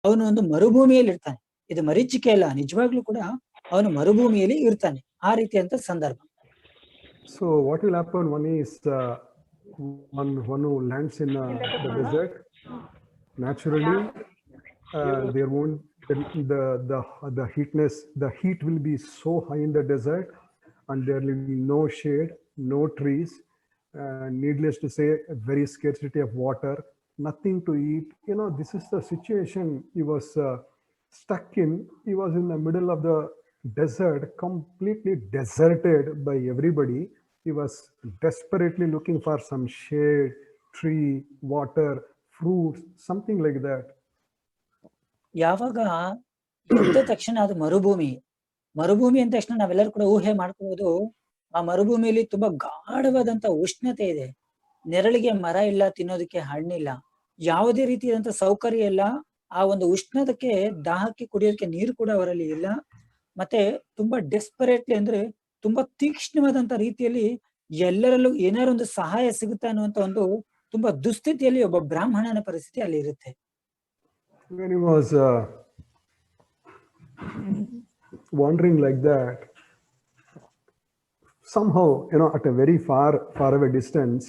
ಅವನು ಒಂದು ಮರುಭೂಮಿಯಲ್ಲಿ ಇರ್ತಾನೆ. ಇದು ಮರೀಚಿಕೆ ಅಲ್ಲ, ನಿಜವಾಗ್ಲೂ ಕೂಡ ಅವನು ಮರುಭೂಮಿಯಲ್ಲಿ ಇರ್ತಾನೆ. ಆ ರೀತಿಯಂತ ಸಂದರ್ಭ. So what will happen? One is one who lands in the desert. Naturally, there won't the heat will be so high in the desert, and there will be no shade, no trees. Needless to say, a very scarcity of water, nothing to eat. This is the situation he was stuck in. He was in the middle of the desert, completely deserted by everybody. He was desperately looking for some shade, tree, water, fruits, something like that. ಯಾವಾಗ ಎದ್ದ ತಕ್ಷಣ ಅದು ಮರುಭೂಮಿ ಅಂದ ತಕ್ಷಣ ನಾವೆಲ್ಲರೂ ಕೂಡ ಊಹೆ ಮಾಡ್ಕೋಬಹುದು. ಆ ಮರುಭೂಮಿಯಲ್ಲಿ ತುಂಬಾ ಗಾಢವಾದಂತ ಉಷ್ಣತೆ ಇದೆ. ನೆರಳಿಗೆ ಮರ ಇಲ್ಲ, ತಿನ್ನೋದಕ್ಕೆ ಹಣ್ಣಿಲ್ಲ, ಯಾವುದೇ ರೀತಿಯಾದಂತ ಸೌಕರ್ಯ ಇಲ್ಲ. ಆ ಒಂದು ಉಷ್ಣದಕ್ಕೆ, ದಾಹಕ್ಕೆ ಕುಡಿಯೋದಕ್ಕೆ ನೀರು ಕೂಡ ಅವರಲ್ಲಿ ಇಲ್ಲ. ಮತ್ತೆ ತುಂಬಾ ಡೆಸ್ಪರೇಟ್ಲಿ, ಅಂದ್ರೆ ತುಂಬಾ ತೀಕ್ಷ್ಣವಾದಂತ ರೀತಿಯಲ್ಲಿ ಎಲ್ಲರಲ್ಲೂ ಏನಾರು ಒಂದು ಸಹಾಯ ಸಿಗುತ್ತಾ ಅನ್ನುವಂತ ಒಂದು ತುಂಬಾ ದುಸ್ಥಿತಿಯಲ್ಲಿ ಒಬ್ಬ ಬ್ರಾಹ್ಮಣನ ಪರಿಸ್ಥಿತಿ ಅಲ್ಲಿ ಇರುತ್ತೆ. When he was wandering like that, somehow, at a very far away distance,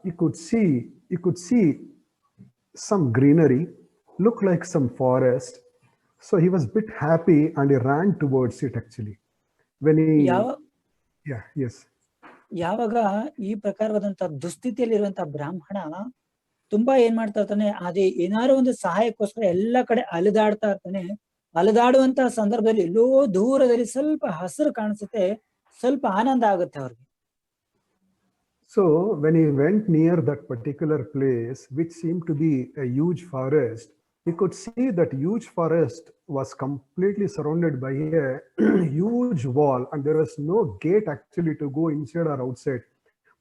he could see some greenery, look like some forest. So he was a bit happy and he ran towards it actually. When he yes. ಯಾವಾಗ ಈ ಪ್ರಕಾರವಾದಂತಹ ದುಸ್ಥಿತಿಯಲ್ಲಿರುವಂತಹ ಬ್ರಾಹ್ಮಣ ತುಂಬಾ ಏನ್ ಮಾಡ್ತಾ ಇರ್ತಾನೆ, ಅದೇ ಏನಾರು ಒಂದು ಸಹಾಯಕ್ಕೋಸ್ಕರ ಎಲ್ಲ ಕಡೆ ಅಲೆದಾಡ್ತಾ ಇರ್ತಾನೆ. ಅಲೆದಾಡುವಂತಹ ಸಂದರ್ಭದಲ್ಲಿ ಎಲ್ಲೋ ದೂರದಲ್ಲಿ ಸ್ವಲ್ಪ ಹಸಿರು ಕಾಣಿಸುತ್ತೆ, ಸ್ವಲ್ಪ ಆನಂದ ಆಗುತ್ತೆ ಅವ್ರಿಗೆ. So when he went near that particular place, which seemed to be a huge forest, he could see that huge forest was completely surrounded by a huge wall, and there was no gate actually to go inside or outside.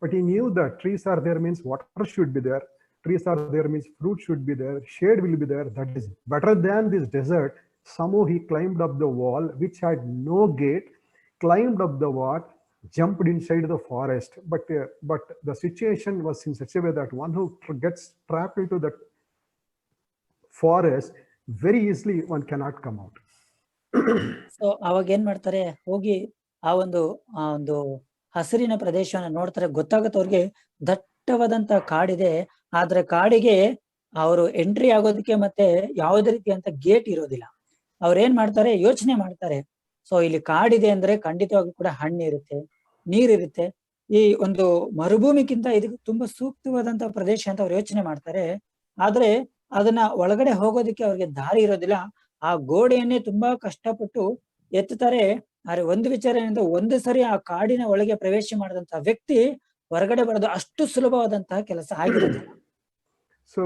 But he knew that trees are there means water should be there. Trees are there means fruit should be there, shade will be there. That is better than this desert. Somehow he climbed up the wall, which had no gate, climbed up the wall, jumped inside the forest. But the situation was in such a way that one who gets trapped into that forest, very easily one cannot come out. So ಅವಾಗ ಏನ್ ಮಾಡ್ತಾರೆ, ಹೋಗಿ ಆ ಒಂದು ಹಸಿರಿನ ಪ್ರದೇಶವನ್ನ ನೋಡ್ತಾರೆ. ಗೊತ್ತಾಗುತ್ತೆ ಅವ್ರಿಗೆ ದಟ್ಟವಾದಂತ ಕಾಡಿದೆ, ಆದ್ರೆ ಕಾಡಿಗೆ ಅವರು ಎಂಟ್ರಿ ಆಗೋದಕ್ಕೆ ಮತ್ತೆ ಯಾವುದೇ ರೀತಿಯಂತ ಗೇಟ್ ಇರೋದಿಲ್ಲ. ಅವ್ರೇನ್ ಮಾಡ್ತಾರೆ, ಯೋಚನೆ ಮಾಡ್ತಾರೆ, ಸೊ ಇಲ್ಲಿ ಕಾಡಿದೆ ಅಂದ್ರೆ ಖಂಡಿತವಾಗಿ ಕೂಡ ಹಣ್ಣಿರುತ್ತೆ, ನೀರಿರುತ್ತೆ. ಈ ಒಂದು ಮರುಭೂಮಿಗಿಂತ ಇದಕ್ಕೆ ತುಂಬಾ ಸೂಕ್ತವಾದಂತ ಪ್ರದೇಶ ಅಂತ ಅವ್ರು ಯೋಚನೆ ಮಾಡ್ತಾರೆ. ಆದ್ರೆ ಅದನ್ನ ಒಳಗಡೆ ಹೋಗೋದಕ್ಕೆ ಅವ್ರಿಗೆ ದಾರಿ ಇರೋದಿಲ್ಲ. ಆ ಗೋಡೆಯನ್ನೇ ತುಂಬಾ ಕಷ್ಟಪಟ್ಟು ಎತ್ತುತ್ತಾರೆ. ಆದ್ರೆ ಒಂದು ವಿಚಾರ ಏನಂದ್ರೆ, ಒಂದು ಸರಿ ಆ ಕಾಡಿನ ಒಳಗೆ ಪ್ರವೇಶ ಮಾಡಿದಂತಹ ವ್ಯಕ್ತಿ ಹೊರಗಡೆ ಬರೋದು ಅಷ್ಟು ಸುಲಭವಾದಂತಹ ಕೆಲಸ ಆಗಿರೋದಿಲ್ಲ. So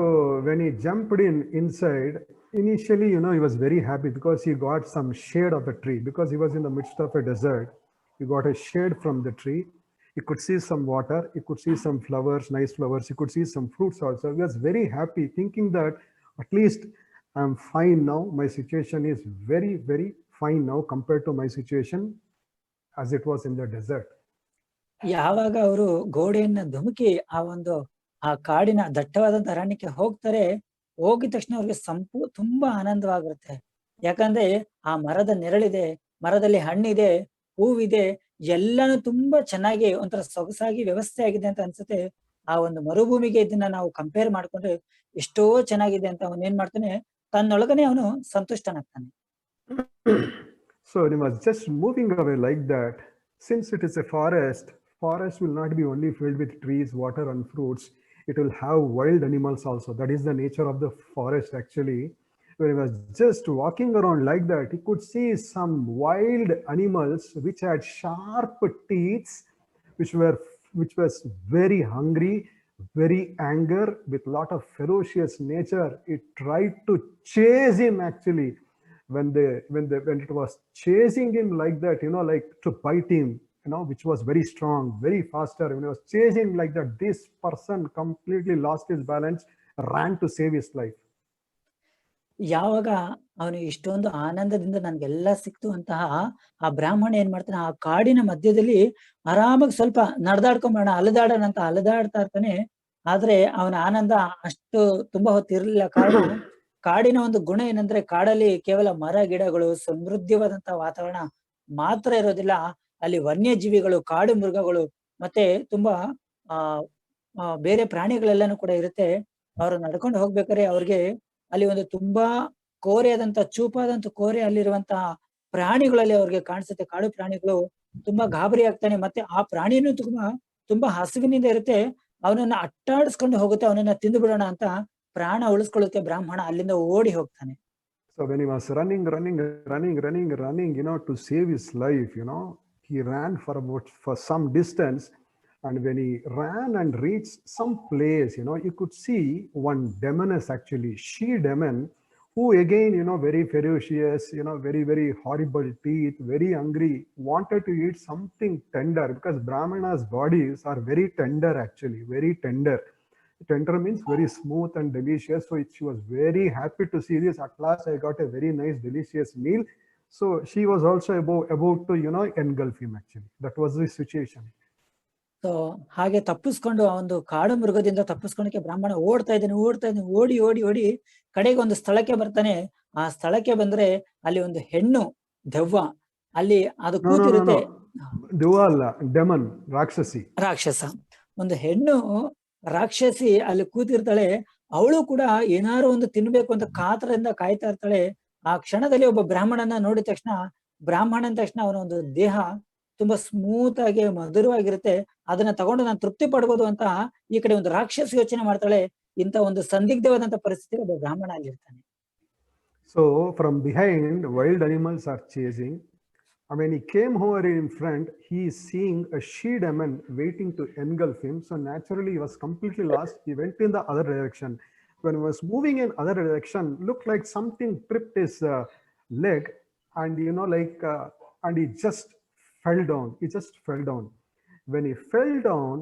when he jumped inside, initially, he was very happy because he got some shade of the tree. Because he was in the midst of a desert, he got a shade from the tree. He could see some water, he could see some flowers, nice flowers, he could see some fruits also. He was very happy, thinking that at least I'm fine now. My situation is very, very fine now compared to my situation as it was in the desert. ಯಾವಾಗ ಅವರು ಗೋಡೆಯನ್ನ ಧುಮುಕಿ ಆ ಕಾಡಿನ ದಟ್ಟವಾದಂತ ಅರಣ್ಯಕ್ಕೆ ಹೋಗ್ತಾರೆ, ಹೋಗಿದ ತಕ್ಷಣ ಅವ್ರಿಗೆ ತುಂಬಾ ಆನಂದವಾಗಿರುತ್ತೆ. ಯಾಕಂದ್ರೆ ಆ ಮರದ ನೆರಳಿದೆ, ಮರದಲ್ಲಿ ಹಣ್ಣಿದೆ, ಹೂವಿದೆ, ಎಲ್ಲಾನು ತುಂಬಾ ಚೆನ್ನಾಗಿ ಒಂಥರ ಸೊಗಸಾಗಿ ವ್ಯವಸ್ಥೆ ಆಗಿದೆ ಅಂತ ಅನ್ಸುತ್ತೆ. ಆ ಒಂದು ಮರುಭೂಮಿಗೆ ಇದನ್ನ ನಾವು ಕಂಪೇರ್ ಮಾಡ್ಕೊಂಡ್ರೆ ಎಷ್ಟೋ ಚೆನ್ನಾಗಿದೆ ಅಂತ ಅವನು ಏನ್ ಮಾಡ್ತಾನೆ, ತನ್ನೊಳಗನೆ ಅವನು ಸಂತುಷ್ಟನಾಗ್ತಾನೆ. So he was just moving away like that. Since it is a forest will not be only filled with trees, water and fruits. It will have wild animals also. That is the nature of the forest actually. When he was just walking around like that, he could see some wild animals which had sharp teeth, which was very hungry, very anger, with lot of ferocious nature. It tried to chase him actually. When it was chasing him like that, like to bite him, which was very strong, very faster. When it was chasing like that, this person completely lost his balance, ran to save his life. ಯಾವಾಗ ಅವನು ಇಷ್ಟೊಂದು ಆನಂದದಿಂದ ನನ್ಗೆಲ್ಲ ಸಿಕ್ತು ಅಂತಹ ಆ ಬ್ರಾಹ್ಮಣ ಏನ್ ಮಾಡ್ತಾನೆ, ಆ ಕಾಡಿನ ಮಧ್ಯದಲ್ಲಿ ಆರಾಮಾಗಿ ಸ್ವಲ್ಪ ನಡೆದಾಡ್ಕೊಂಬೋಣ, ಅಲೆದಾಡೋಣ ಅಂತ ಅಲೆದಾಡ್ತಾ ಇರ್ತಾನೆ. ಆದ್ರೆ ಅವನ ಆನಂದ ಅಷ್ಟು ತುಂಬಾ ಹೊತ್ತು ಇರ್ಲಿಲ್ಲ. ಕಾರಣ ಕಾಡಿನ ಒಂದು ಗುಣ ಏನಂದ್ರೆ ಕಾಡಲ್ಲಿ ಕೇವಲ ಮರ ಗಿಡಗಳು ಸಮೃದ್ಧವಾದಂತಹ ವಾತಾವರಣ ಮಾತ್ರ ಇರೋದಿಲ್ಲ, ಅಲ್ಲಿ ವನ್ಯಜೀವಿಗಳು, ಕಾಡು ಮೃಗಗಳು ಮತ್ತೆ ತುಂಬಾ ಬೇರೆ ಪ್ರಾಣಿಗಳೆಲ್ಲಾನು ಕೂಡ ಇರುತ್ತೆ. ಅವ್ರು ನಡ್ಕೊಂಡು ಹೋಗ್ಬೇಕಾದ್ರೆ ಅವ್ರಿಗೆ ಅಲ್ಲಿ ಒಂದು ತುಂಬಾ ಕೋರೆಯಾದಂತ ಚೂಪಾದಂತ ಕೋರೆ ಅಲ್ಲಿರುವಂತಹ ಪ್ರಾಣಿಗಳಲ್ಲಿ ಅವ್ರಿಗೆ ಕಾಣಿಸುತ್ತೆ. ಕಾಡು ಪ್ರಾಣಿಗಳು ತುಂಬಾ ಗಾಬರಿ ಆಗ್ತಾನೆ. ಮತ್ತೆ ಆ ಪ್ರಾಣಿನೂ ತುಂಬಾ ಹಸಿವಿನಿಂದ ಇರುತ್ತೆ. ಅವನನ್ನ ಅಟ್ಟಾಡಿಸ್ಕೊಂಡು ಹೋಗುತ್ತೆ, ಅವನನ್ನ ತಿಂದು ಬಿಡೋಣ ಅಂತ ಪ್ರಾಣ ಉಳಿಸ್ಕೊಳ್ಳುತ್ತೆ ಬ್ರಾಹ್ಮಣ ಅಲ್ಲಿಂದ ಓಡಿ ಹೋಗ್ತಾನೆ. So when he was running, to save his life, he ran for some distance. And when he ran and reached some place, you could see one demoness, actually, she demon, who again, very ferocious, very, very horrible teeth, very hungry, wanted to eat something tender, because Brahmana's bodies are very tender, actually, very tender. Tender means very smooth and delicious. So she was very happy to see this. At last, I got a very nice, delicious meal. So she was also about to, engulf him, actually. That was the situation. So ಹಾಗೆ ತಪ್ಪಿಸ್ಕೊಂಡು ಆ ಒಂದು ಕಾಡು ಮೃಗದಿಂದ ತಪ್ಪಿಸ್ಕೊಂಡಕ್ಕೆ ಬ್ರಾಹ್ಮಣ ಓಡ್ತಾ ಇದ್ದಾನೆ, ಓಡಿ ಓಡಿ ಓಡಿ ಕಡೆಗೆ ಒಂದು ಸ್ಥಳಕ್ಕೆ ಬರ್ತಾನೆ. ಆ ಸ್ಥಳಕ್ಕೆ ಬಂದ್ರೆ ಅಲ್ಲಿ ಒಂದು ಹೆಣ್ಣು ದೆವ್ವ ಅಲ್ಲಿ ಅದು ಕೂತಿರುತ್ತೆ. ದೆವ್ವ ಅಲ್ಲ, ಡೆಮನ್, ರಾಕ್ಷಸ. ಒಂದು ಹೆಣ್ಣು ರಾಕ್ಷಸಿ ಅಲ್ಲಿ ಕೂತಿರ್ತಾಳೆ. ಅವಳು ಕೂಡ ಏನಾರು ಒಂದು ತಿನ್ಬೇಕು ಅಂತ ಕಾತರದಿಂದ ಕಾಯ್ತಾ ಇರ್ತಾಳೆ. ಆ ಕ್ಷಣದಲ್ಲಿ ಒಬ್ಬ ಬ್ರಾಹ್ಮಣನ ನೋಡಿದ ತಕ್ಷಣ ಅವನ ಒಂದು ದೇಹ ತುಂಬಾ ಸ್ಮೂತ್ ಆಗಿ ಮಧುರವಾಗಿರುತ್ತೆ. ಅದನ್ನ ತಗೊಂಡು ನಾನು ತೃಪ್ತಿ ಪಡ್ಬೋದು ಅಂತ ಈ ಕಡೆ ಒಂದು ರಾಕ್ಷಸಿ ಯೋಚನೆ ಮಾಡ್ತಾಳೆ. ಇಂತ ಒಂದು ಸಂದಿಗ್ಧವಾದಂತ ಪರಿಸ್ಥಿತಿ ಒಬ್ಬ ಬ್ರಾಹ್ಮಣ ಅಲ್ಲಿರ್ತಾನೆ. So from behind, wild animals are chasing. And when he came over in front, he is seeing a she-demon waiting to engulf him. So naturally, he was completely lost. He went in the other direction. When he was moving in other direction, looked like something tripped his leg, and and he just fell down. When he fell down,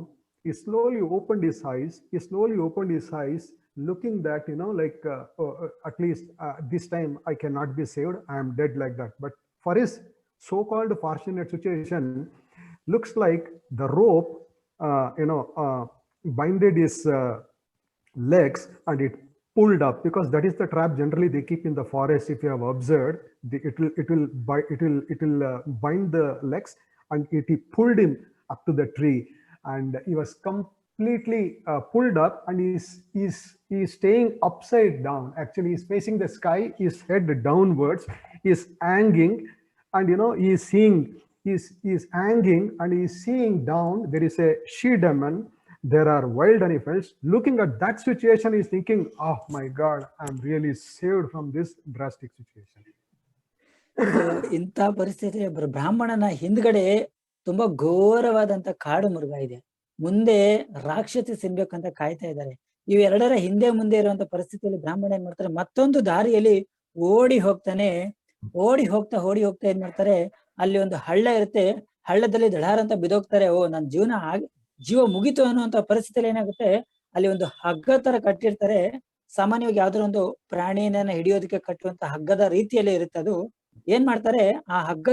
he slowly opened his eyes. Looking that, at least this time I cannot be saved. I am dead, like that. But for his so-called fortunate situation, looks like the rope, binded his legs, and it pulled up, because that is the trap generally they keep in the forest. If you have observed, it will bind the legs, and it pulled him up to the tree, and he was completely pulled up, and he's staying upside down. Actually, he's facing the sky, his head downwards, he's hanging, and he's hanging, and he's seeing down. There is a she-demon, there are wild animals. Looking at that situation, he's thinking, oh my God, I'm really saved from this drastic situation. ಇಂಥ ಪರಿಸ್ಥಿತಿ ಬ್ರಾಹ್ಮಣನ ಹಿಂದ್ಗಡೆ ತುಂಬಾ ಘೋರವಾದಂತ ಕಾಡು ಮೃಗ ಇದೆ, ಮುಂದೆ ರಾಕ್ಷಸಿ ಸಿಗ್ಬೇಕಂತ ಕಾಯ್ತಾ ಇದ್ದಾರೆ. ಇವೆರಡರ ಹಿಂದೆ ಮುಂದೆ ಇರುವಂತ ಪರಿಸ್ಥಿತಿಯಲ್ಲಿ ಬ್ರಾಹ್ಮಣ ಏನ್ ಮಾಡ್ತಾರೆ, ಮತ್ತೊಂದು ದಾರಿಯಲ್ಲಿ ಓಡಿ ಹೋಗ್ತಾನೆ. ಓಡಿ ಹೋಗ್ತಾ ಏನ್ ಮಾಡ್ತಾರೆ, ಅಲ್ಲಿ ಒಂದು ಹಳ್ಳ ಇರುತ್ತೆ, ಹಳ್ಳದಲ್ಲಿ ದಡಾರ ಅಂತ ಬಿದೋಗ್ತಾರೆ. ನನ್ನ ಜೀವ ಮುಗಿತು ಅನ್ನುವಂತ ಪರಿಸ್ಥಿತಿಯಲ್ಲಿ ಏನಾಗುತ್ತೆ, ಅಲ್ಲಿ ಒಂದು ಹಗ್ಗ ತರ ಕಟ್ಟಿರ್ತಾರೆ. ಸಾಮಾನ್ಯವಾಗಿ ಯಾವ್ದಾರ ಒಂದು ಪ್ರಾಣಿನ ಹಿಡಿಯೋದಕ್ಕೆ ಕಟ್ಟುವಂತ ಹಗ್ಗದ ರೀತಿಯಲ್ಲಿ ಇರುತ್ತೆ ಅದು. ಏನ್ ಮಾಡ್ತಾರೆ, ಆ ಹಗ್ಗ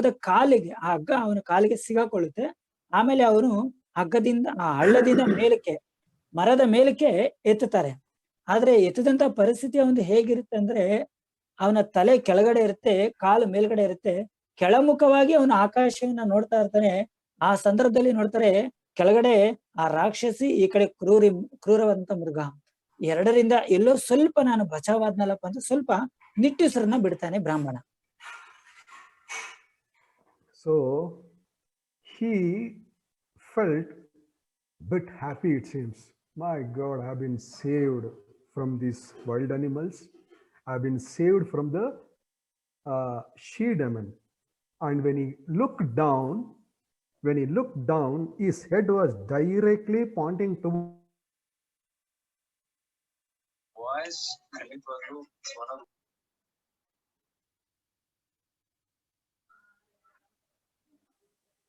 ಅವನ ಕಾಲಿಗೆ ಸಿಗಾಕೊಳ್ಳುತ್ತೆ. ಆಮೇಲೆ ಅವನು ಹಗ್ಗದಿಂದ ಆ ಹಳ್ಳದಿಂದ ಮರದ ಮೇಲಕ್ಕೆ ಎತ್ತುತ್ತಾರೆ. ಆದ್ರೆ ಎತ್ತದಂತ ಪರಿಸ್ಥಿತಿ ಅವನು ಹೇಗಿರುತ್ತೆ ಅಂದ್ರೆ, ಅವನ ತಲೆ ಕೆಳಗಡೆ ಇರುತ್ತೆ, ಕಾಲು ಮೇಲ್ಗಡೆ ಇರುತ್ತೆ. ಕೆಳಮುಖವಾಗಿ ಅವನು ಆಕಾಶವನ್ನ ನೋಡ್ತಾ ಇರ್ತಾನೆ. ಆ ಸಂದರ್ಭದಲ್ಲಿ ನೋಡ್ತಾರೆ, ಕೆಳಗಡೆ ಆ ರಾಕ್ಷಸಿ, ಈ ಕಡೆ ಕ್ರೂರವಾದಂತ ಮೃಗ. ಎರಡರಿಂದ ಎಲ್ಲೋ ಸ್ವಲ್ಪ ನಾನು ಬಚಾವಾದ್ನಲ್ಲಪ್ಪ ಅಂತ ಸ್ವಲ್ಪ ನಿಟ್ಟುಸಿರನ್ನ ಬಿಡ್ತಾನೆ ಬ್ರಾಹ್ಮಣ. So he felt bit happy, it seems. My God, I have been saved from these wild animals. I have been saved from the she-demon. And when he looked down, his head was directly pointing to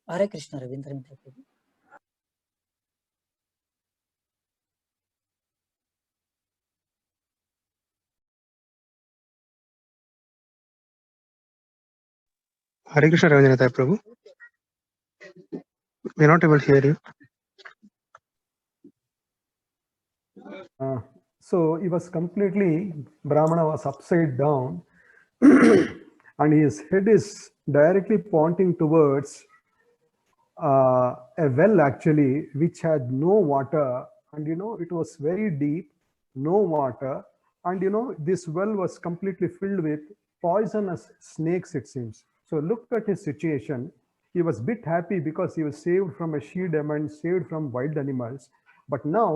Hare Krishna. Ravindra Hare Krishna, Ravindra, Prabhu. We are not able to hear you. So he was completely, Brahmana was upside down, and his head is directly pointing towards a well actually, which had no water, and it was very deep, no water, and this well was completely filled with poisonous snakes, it seems. So look at his situation. He was bit happy because he was saved from a she demon, saved from wild animals, but now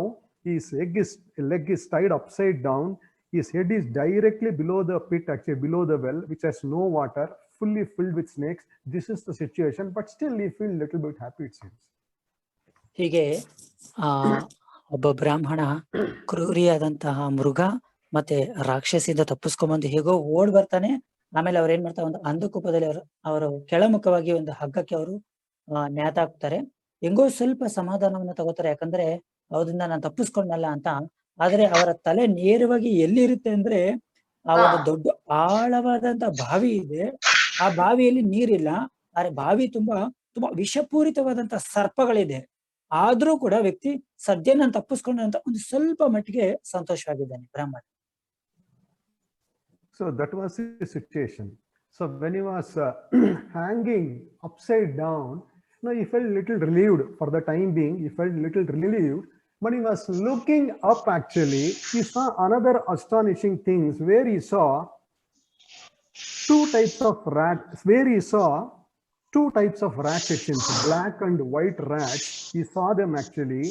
his leg is tied upside down. His head is directly below the pit, actually below the well, which has no water, fully filled with snakes. This is the situation, but still he feels a little bit happy, it seems. ಹೀಗೆ ಆ ಒಬ್ಬ ಬ್ರಾಹ್ಮಣ ಕ್ರೂರಿಯಾದಂತಹ ಮೃಗ ಮತ್ತೆ ರಾಕ್ಷಸಿಯಿಂದ ತಪ್ಪಿಸ್ಕೊಂಡ್ಬಂದು ಹೇಗೋ ಓಡ್ ಬರ್ತಾನೆ. ಆಮೇಲೆ ಅವ್ರು ಏನ್ ಮಾಡ್ತಾರೆ, ಒಂದು ಅಂಧಕೂಪದಲ್ಲಿ ಅವರು ಕೆಳಮುಖವಾಗಿ ಒಂದು ಹಗ್ಗಕ್ಕೆ ಅವರು ನೇತಾಕ್ತಾರೆ. ಹೆಂಗೋ ಸ್ವಲ್ಪ ಸಮಾಧಾನವನ್ನ ತಗೋತಾರೆ, ಯಾಕಂದ್ರೆ ಅವರಿಂದ ನಾನು ತಪ್ಪಿಸ್ಕೊಂಡಲ್ಲ ಅಂತ. ಆದ್ರೆ ಅವರ ತಲೆ ನೇರವಾಗಿ ಎಲ್ಲಿರುತ್ತೆ ಅಂದ್ರೆ ಆ ಒಂದು ದೊಡ್ಡ ಆಳವಾದಂತ ಬಾವಿ ಇದೆ. ಆ ಬಾವಿಯಲ್ಲಿ ನೀರಿಲ್ಲ, ಆದ್ರೆ ಬಾವಿ ತುಂಬಾ ವಿಷಪೂರಿತವಾದಂತ ಸರ್ಪಗಳಿದೆ. ಆದ್ರೂ ಕೂಡ ವ್ಯಕ್ತಿ ಸದ್ಯ ನಾನು ತಪ್ಪಿಸ್ಕೊಂಡೆ ಅಂತ ಒಂದು ಸ್ವಲ್ಪ ಮಟ್ಟಿಗೆ ಸಂತೋಷವಾಗಿದ್ದಾನೆ ಬ್ರಾಹ್ಮಣ. So that was his situation. So when he was hanging upside down, he felt little relieved. For the time being, he felt little relieved. When he was looking up, actually, he saw another astonishing things, where he saw two types of rats, it seems, black and white rats. He saw them actually,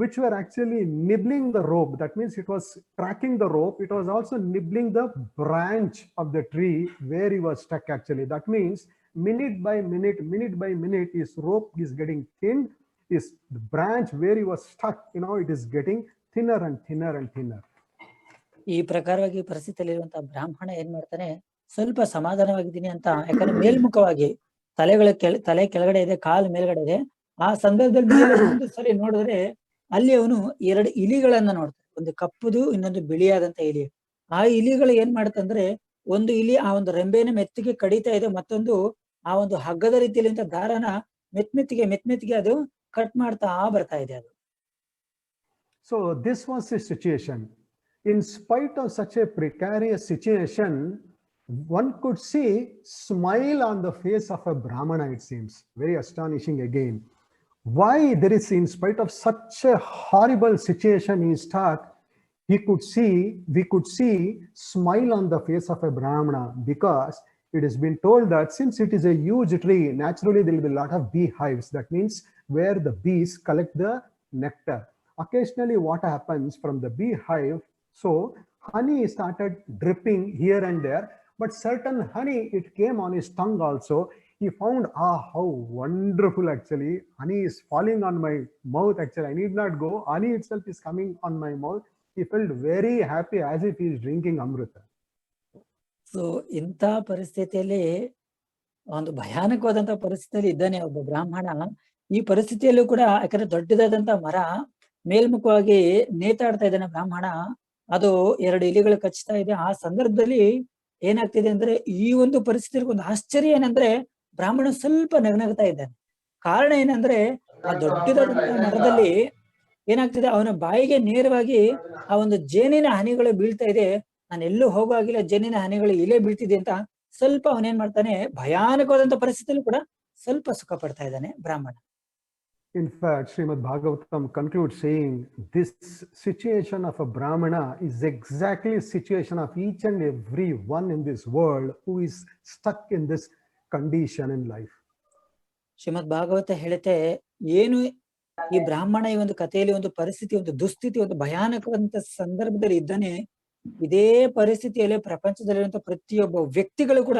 which were actually nibbling the rope. That means it was tracking the rope. It was also nibbling the branch of the tree where he was stuck actually. That means minute by minute, his rope is getting thin. His branch where he was stuck, it is getting thinner and thinner and thinner. ಈ ಪ್ರಕಾರವಾಗಿ ಪರಿಸ್ಥಿತಿಯಲ್ಲಿರುವಂತಹ ಬ್ರಾಹ್ಮಣ ಏನ್ ಮಾಡ್ತಾನೆ, ಸ್ವಲ್ಪ ಸಮಾಧಾನವಾಗಿದ್ದೀನಿ ಅಂತ, ಯಾಕಂದ್ರೆ ಮೇಲ್ಮುಖವಾಗಿ ತಲೆ ಕೆಳಗಡೆ ಇದೆ, ಕಾಲು ಮೇಲ್ಗಡೆ ಇದೆ. ಆ ಸಂದರ್ಭದಲ್ಲಿ ಮೇಲೆ ಒಂದು ಸರಿ ನೋಡಿದ್ರೆ ಅಲ್ಲಿ ಅವನು 2 ಇಲಿಗಳನ್ನ ನೋಡ್ತಾನೆ. ಒಂದು ಕಪ್ಪುದು, ಇನ್ನೊಂದು ಬಿಳಿಯಾದಂತ ಇಲಿ. ಆ ಇಲಿಗಳು ಏನ್ ಮಾಡುತ್ತಂದ್ರೆ, ಒಂದು ಇಲಿ ಆ ಒಂದು ರೆಂಬೆನ ಮೆತ್ತಿಗೆ ಕಡಿತಾ ಇದೆ, ಮತ್ತೊಂದು ಆ ಒಂದು ಹಗ್ಗದ ರೀತಿಯಲ್ಲಿ ದಾರನ ಮೆತ್ಮೆತ್ತಿಗೆ ಅದು ಕಟ್ ಮಾಡ್ತಾ ಬರ್ತಾ ಇದೆ ಅದು. So this was his situation. In spite of such a precarious situation, one could see smile on the face of a Brahmana, it seems. Very astonishing again. Why there is, in spite of such a horrible situation he is stuck, we could see smile on the face of a Brahmana, because it has been told that since it is a huge tree, naturally there will be a lot of beehives. That means where the bees collect the nectar. Occasionally what happens from the beehive, so honey started dripping here and there, but certain honey, it came on his tongue also. He found, how wonderful actually, honey is falling on my mouth actually, I need not go, honey itself is coming on my mouth. He felt very happy, as if he is drinking amrita. So ಇಂಥ ಪರಿಸ್ಥಿತಿಯಲ್ಲಿ, ಒಂದು ಭಯಾನಕವಾದಂತ ಪರಿಸ್ಥಿತಿಯಲ್ಲಿ ಇದ್ದಾನೆ ಒಬ್ಬ ಬ್ರಾಹ್ಮಣ. ಈ ಪರಿಸ್ಥಿತಿಯಲ್ಲೂ ಕೂಡ, ಯಾಕಂದ್ರೆ ದೊಡ್ಡದಾದಂತ ಮರ ಮೇಲ್ಮುಖವಾಗಿ ನೇತಾಡ್ತಾ ಇದ್ದಾನೆ ಬ್ರಾಹ್ಮಣ. ಅದು 2 ಇಲಿಗಳು ಕಚ್ತಾ ಇದೆ. ಆ ಸಂದರ್ಭದಲ್ಲಿ ಏನಾಗ್ತಿದೆ ಅಂದ್ರೆ, ಈ ಒಂದು ಪರಿಸ್ಥಿತಿಯಲ್ಲಿ ಒಂದು ಆಶ್ಚರ್ಯ ಏನಂದ್ರೆ, ಬ್ರಾಹ್ಮಣ ಸ್ವಲ್ಪ ನಗನಗ್ತಾ ಇದ್ದಾನೆ. ಕಾರಣ ಏನಂದ್ರೆ, ಆ ದೊಡ್ಡದಾದಂತಹ ಮರದಲ್ಲಿ ಏನಾಗ್ತಿದೆ, ಅವನ ಬಾಯಿಗೆ ನೇರವಾಗಿ ಆ ಒಂದು ಜೇನಿನ ಹನಿಗಳು ಬೀಳ್ತಾ ಇದೆ. ನಾನು ಎಲ್ಲೂ ಹೋಗುವಾಗಿಲ್ಲ, ಜೇನಿನ ಹನಿಗಳು ಇಲ್ಲೇ ಬೀಳ್ತಿದೆ ಅಂತ ಸ್ವಲ್ಪ ಅವನೇನ್ ಮಾಡ್ತಾನೆ, ಭಯಾನಕವಾದಂತ ಪರಿಸ್ಥಿತಿಯಲ್ಲೂ ಕೂಡ ಸ್ವಲ್ಪ ಸುಖ ಪಡ್ತಾ ಇದ್ದಾನೆ ಬ್ರಾಹ್ಮಣ. In fact, Srimad Bhagavatam concludes saying this situation of a Brahmana is exactly the situation of each and every one in this world who is stuck in this condition in life. ಶ್ರೀಮದ್ ಭಾಗವತ ಹೇಳುತ್ತೆ, ಏನು ಈ ಬ್ರಾಹ್ಮಣ ಈ ಒಂದು ಕಥೆಯಲ್ಲಿ ಒಂದು ಪರಿಸ್ಥಿತಿ, ಒಂದು ದುಸ್ಥಿತಿ, ಒಂದು ಭಯಾನಕವಾದಂತ ಸಂದರ್ಭದಲ್ಲಿ ಇದ್ದಾನೆ. ಇದೇ ಪರಿಸ್ಥಿತಿಯಲ್ಲಿ ಪ್ರಪಂಚದಲ್ಲಿರುವಂತ ಪ್ರತಿಯೊಬ್ಬ ವ್ಯಕ್ತಿಗಳು ಕೂಡ,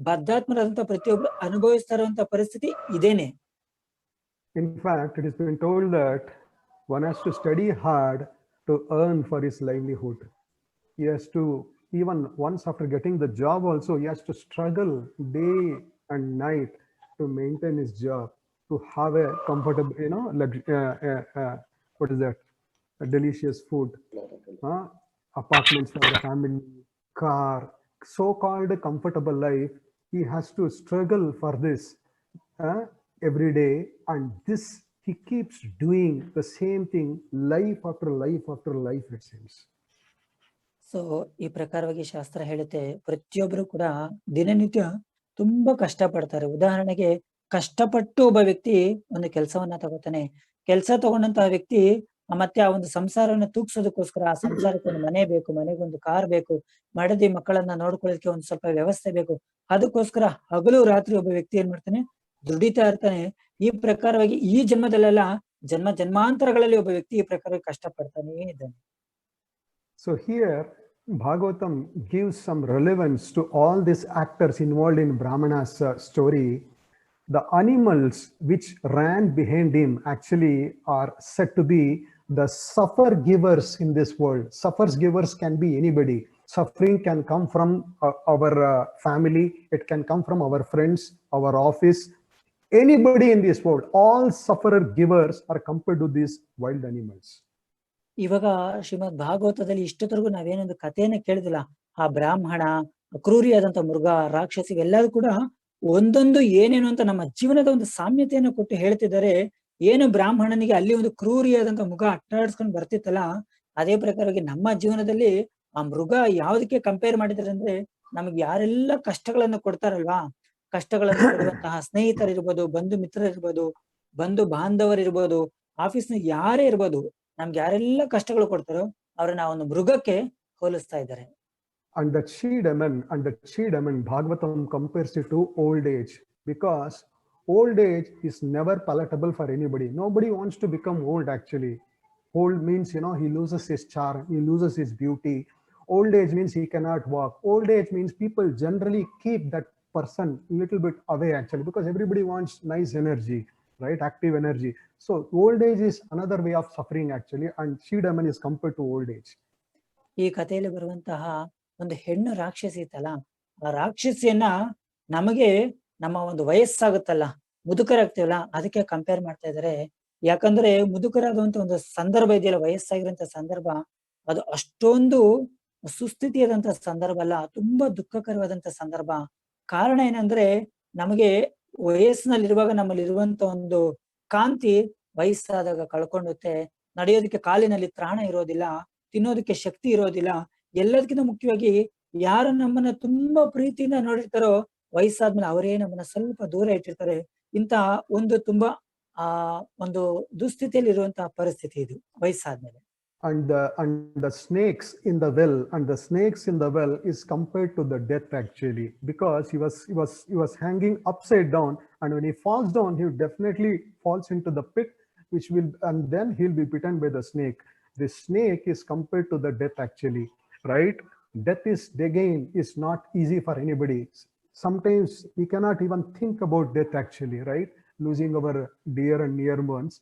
ಬದ್ಧಾತ್ಮರಾದಂತ ಪ್ರತಿಯೊಬ್ಬರು ಅನುಭವಿಸ್ತಾ ಇರುವಂತ ಪರಿಸ್ಥಿತಿ ಇದೇನೆ. In fact, it has been told that one has to study hard to earn for his livelihood. He has to, even once after getting the job also, he has to struggle day and night to maintain his job, to have a comfortable, what is that? A delicious food, apartments for the family, car, so-called comfortable life. He has to struggle for this every day, and this he keeps doing the same thing life after life after life, it seems. So ಈ ಪ್ರಕಾರವಾಗಿ ಶಾಸ್ತ್ರ ಹೇಳುತ್ತೆ, ಪ್ರತಿಯೊಬ್ಬರು ಕೂಡ ದಿನನಿತ್ಯ ತುಂಬಾ ಕಷ್ಟ ಪಡ್ತಾರೆ. ಉದಾಹರಣೆಗೆ ಕಷ್ಟಪಟ್ಟು ಒಬ್ಬ ವ್ಯಕ್ತಿ ಒಂದು ಕೆಲಸವನ್ನ ತಗೋತಾನೆ. ಕೆಲಸ ತಗೊಂಡಂತಹ ವ್ಯಕ್ತಿ ಮತ್ತೆ ಆ ಒಂದು ಸಂಸಾರವನ್ನ ತೂಗ್ಸೋದಕ್ಕೋಸ್ಕರ ಆ ಸಂಸಾರಕ್ಕೆ ಒಂದು ಮನೆ ಬೇಕು, ಮನೆಗೊಂದು ಕಾರ್ ಬೇಕು, ಮಡದಿ ಮಕ್ಕಳನ್ನ ನೋಡ್ಕೊಳ್ಳೋದಕ್ಕೆ ಒಂದು ಸ್ವಲ್ಪ ವ್ಯವಸ್ಥೆ ಬೇಕು. ಅದಕ್ಕೋಸ್ಕರ ಹಗಲು ರಾತ್ರಿ ಒಬ್ಬ ವ್ಯಕ್ತಿ ಏನ್ ಮಾಡ್ತಾನೆ, ದುಡಿತಾ ಇರ್ತಾನೆ. ಈ ಪ್ರಕಾರವಾಗಿ ಈ ಜನ್ಮದಲ್ಲೆಲ್ಲ ಜನ್ಮಾಂತರಗಳಲ್ಲಿ ಒಬ್ಬ ವ್ಯಕ್ತಿ ಈ ಪ್ರಕಾರವಾಗಿ ಕಷ್ಟ ಪಡ್ತಾನೇ ಇದ್ದಾನೆ. So here, Bhagavatam gives some relevance to all these actors involved in Brahmana's story. The animals which ran behind him actually are said to be the suffer givers in this world. Suffer givers can be anybody. Suffering can come from our family, it can come from our friends, our office, anybody in this world. All sufferer givers are compared to these wild animals. ಇವಾಗ ಶ್ರೀಮದ್ ಭಾಗವತದಲ್ಲಿ ಇಷ್ಟೊತ್ತರೆಗೂ ನಾವೇನೊಂದು ಕಥೆಯನ್ನ ಕೇಳಿದಿಲ್ಲ. ಆ ಬ್ರಾಹ್ಮಣ, ಕ್ರೂರಿಯಾದಂತ ಮೃಗ, ರಾಕ್ಷಸಿ ಎಲ್ಲರೂ ಕೂಡ ಒಂದೊಂದು ಏನೇನು ಅಂತ ನಮ್ಮ ಜೀವನದ ಒಂದು ಸಾಮ್ಯತೆಯನ್ನು ಕೊಟ್ಟು ಹೇಳ್ತಿದ್ದಾರೆ. ಏನು ಬ್ರಾಹ್ಮಣನಿಗೆ ಅಲ್ಲಿ ಒಂದು ಕ್ರೂರಿಯಾದಂತ ಮೃಗ ಅಟ್ಟಾಡ್ಸ್ಕೊಂಡು ಬರ್ತಿತ್ತಲ್ಲ, ಅದೇ ಪ್ರಕಾರವಾಗಿ ನಮ್ಮ ಜೀವನದಲ್ಲಿ ಆ ಮೃಗ ಯಾವ್ದಕ್ಕೆ ಕಂಪೇರ್ ಮಾಡಿದ್ರೆ ಅಂದ್ರೆ, ನಮ್ಗೆ ಯಾರೆಲ್ಲ ಕಷ್ಟಗಳನ್ನ ಕೊಡ್ತಾರಲ್ವಾ, ಕಷ್ಟಗಳನ್ನು ಕೊಡುವಂತಹ ಸ್ನೇಹಿತರಿರ್ಬೋದು, ಬಂಧು ಮಿತ್ರರಿರ್ಬೋದು, ಬಂಧು ಬಾಂಧವರಿರ್ಬೋದು, ಆಫೀಸ್ನ ಯಾರೇ ಇರ್ಬೋದು, ನಮ್ಗೆ ಯಾರೆಲ್ಲ ಕಷ್ಟಗಳು ಕೊಡ್ತಾರೋ ಅವ್ರನ್ನ ಒಂದು ಮೃಗಕ್ಕೆ ಹೋಲಿಸ್ತಾ ಇದ್ದಾರೆ. And the Chidaman, Bhagavatam compares it to old age, because old age is never palatable for anybody. Nobody wants to become old actually. Old means, he loses his charm, he loses his beauty. Old age means he cannot walk. Old age means people generally keep that person a little bit away actually, because everybody wants nice energy, right? Active energy. So old age is another way of suffering actually, and Chidaman is compared to old age. ಈ ಕಥೆಯಲ್ಲಿ ಬರುವಂತಹ ಒಂದು ಹೆಣ್ಣು ರಾಕ್ಷಸಿ ಇತ್ತಲ್ಲ, ಆ ರಾಕ್ಷಸಿಯನ್ನ ನಮಗೆ ನಮ್ಮ ಒಂದು ವಯಸ್ಸಾಗುತ್ತಲ್ಲ, ಮುದುಕರಾಗ್ತೀವಲ್ಲ, ಅದಕ್ಕೆ ಕಂಪೇರ್ ಮಾಡ್ತಾ ಇದ್ದಾರೆ. ಯಾಕಂದ್ರೆ ಮುದುಕರಾಗುವಂತ ಒಂದು ಸಂದರ್ಭ ಇದೆಯಲ್ಲ, ವಯಸ್ಸಾಗಿರುವಂತ ಸಂದರ್ಭ, ಅದು ಅಷ್ಟೊಂದು ಸುಸ್ಥಿತಿಯಾದಂತ ಸಂದರ್ಭ ಅಲ್ಲ, ತುಂಬಾ ದುಃಖಕರವಾದಂತ ಸಂದರ್ಭ. ಕಾರಣ ಏನಂದ್ರೆ, ನಮಗೆ ವಯಸ್ಸಿನಲ್ಲಿರುವಾಗ ನಮ್ಮಲ್ಲಿ ಇರುವಂತ ಒಂದು ಕಾಂತಿ ವಯಸ್ಸಾದಾಗ ಕಳ್ಕೊಂಡುತ್ತೆ. ನಡೆಯೋದಕ್ಕೆ ಕಾಲಿನಲ್ಲಿ ತ್ರಾಣ ಇರೋದಿಲ್ಲ, ತಿನ್ನೋದಕ್ಕೆ ಶಕ್ತಿ ಇರೋದಿಲ್ಲ. ಎಲ್ಲದಕ್ಕಿಂತ ಮುಖ್ಯವಾಗಿ ಯಾರು ನಮ್ಮನ್ನ ತುಂಬಾ ಪ್ರೀತಿಯಿಂದ ನೋಡಿರ್ತಾರೋ, ವಯಸ್ಸಾದ್ಮೇಲೆ ಅವರೇ ನಮ್ಮನ್ನ ಸ್ವಲ್ಪ ದೂರ ಇಟ್ಟಿರ್ತಾರೆ. ಇಂತ ಒಂದು ತುಂಬಾ ಒಂದು ದುಸ್ಥಿತಿಯಲ್ಲಿ ಇರುವಂತಹ ಪರಿಸ್ಥಿತಿ ಇದು ವಯಸ್ಸಾದ್ಮೇಲೆ. And the snakes in the well is compared to the death actually, because he was hanging upside down, and when he falls down, he definitely falls into the pit, and then he'll be bitten by the snake. The snake is compared to the death actually, right? Death is not easy for anybody. Sometimes we cannot even think about death actually, right? Losing our dear and near ones.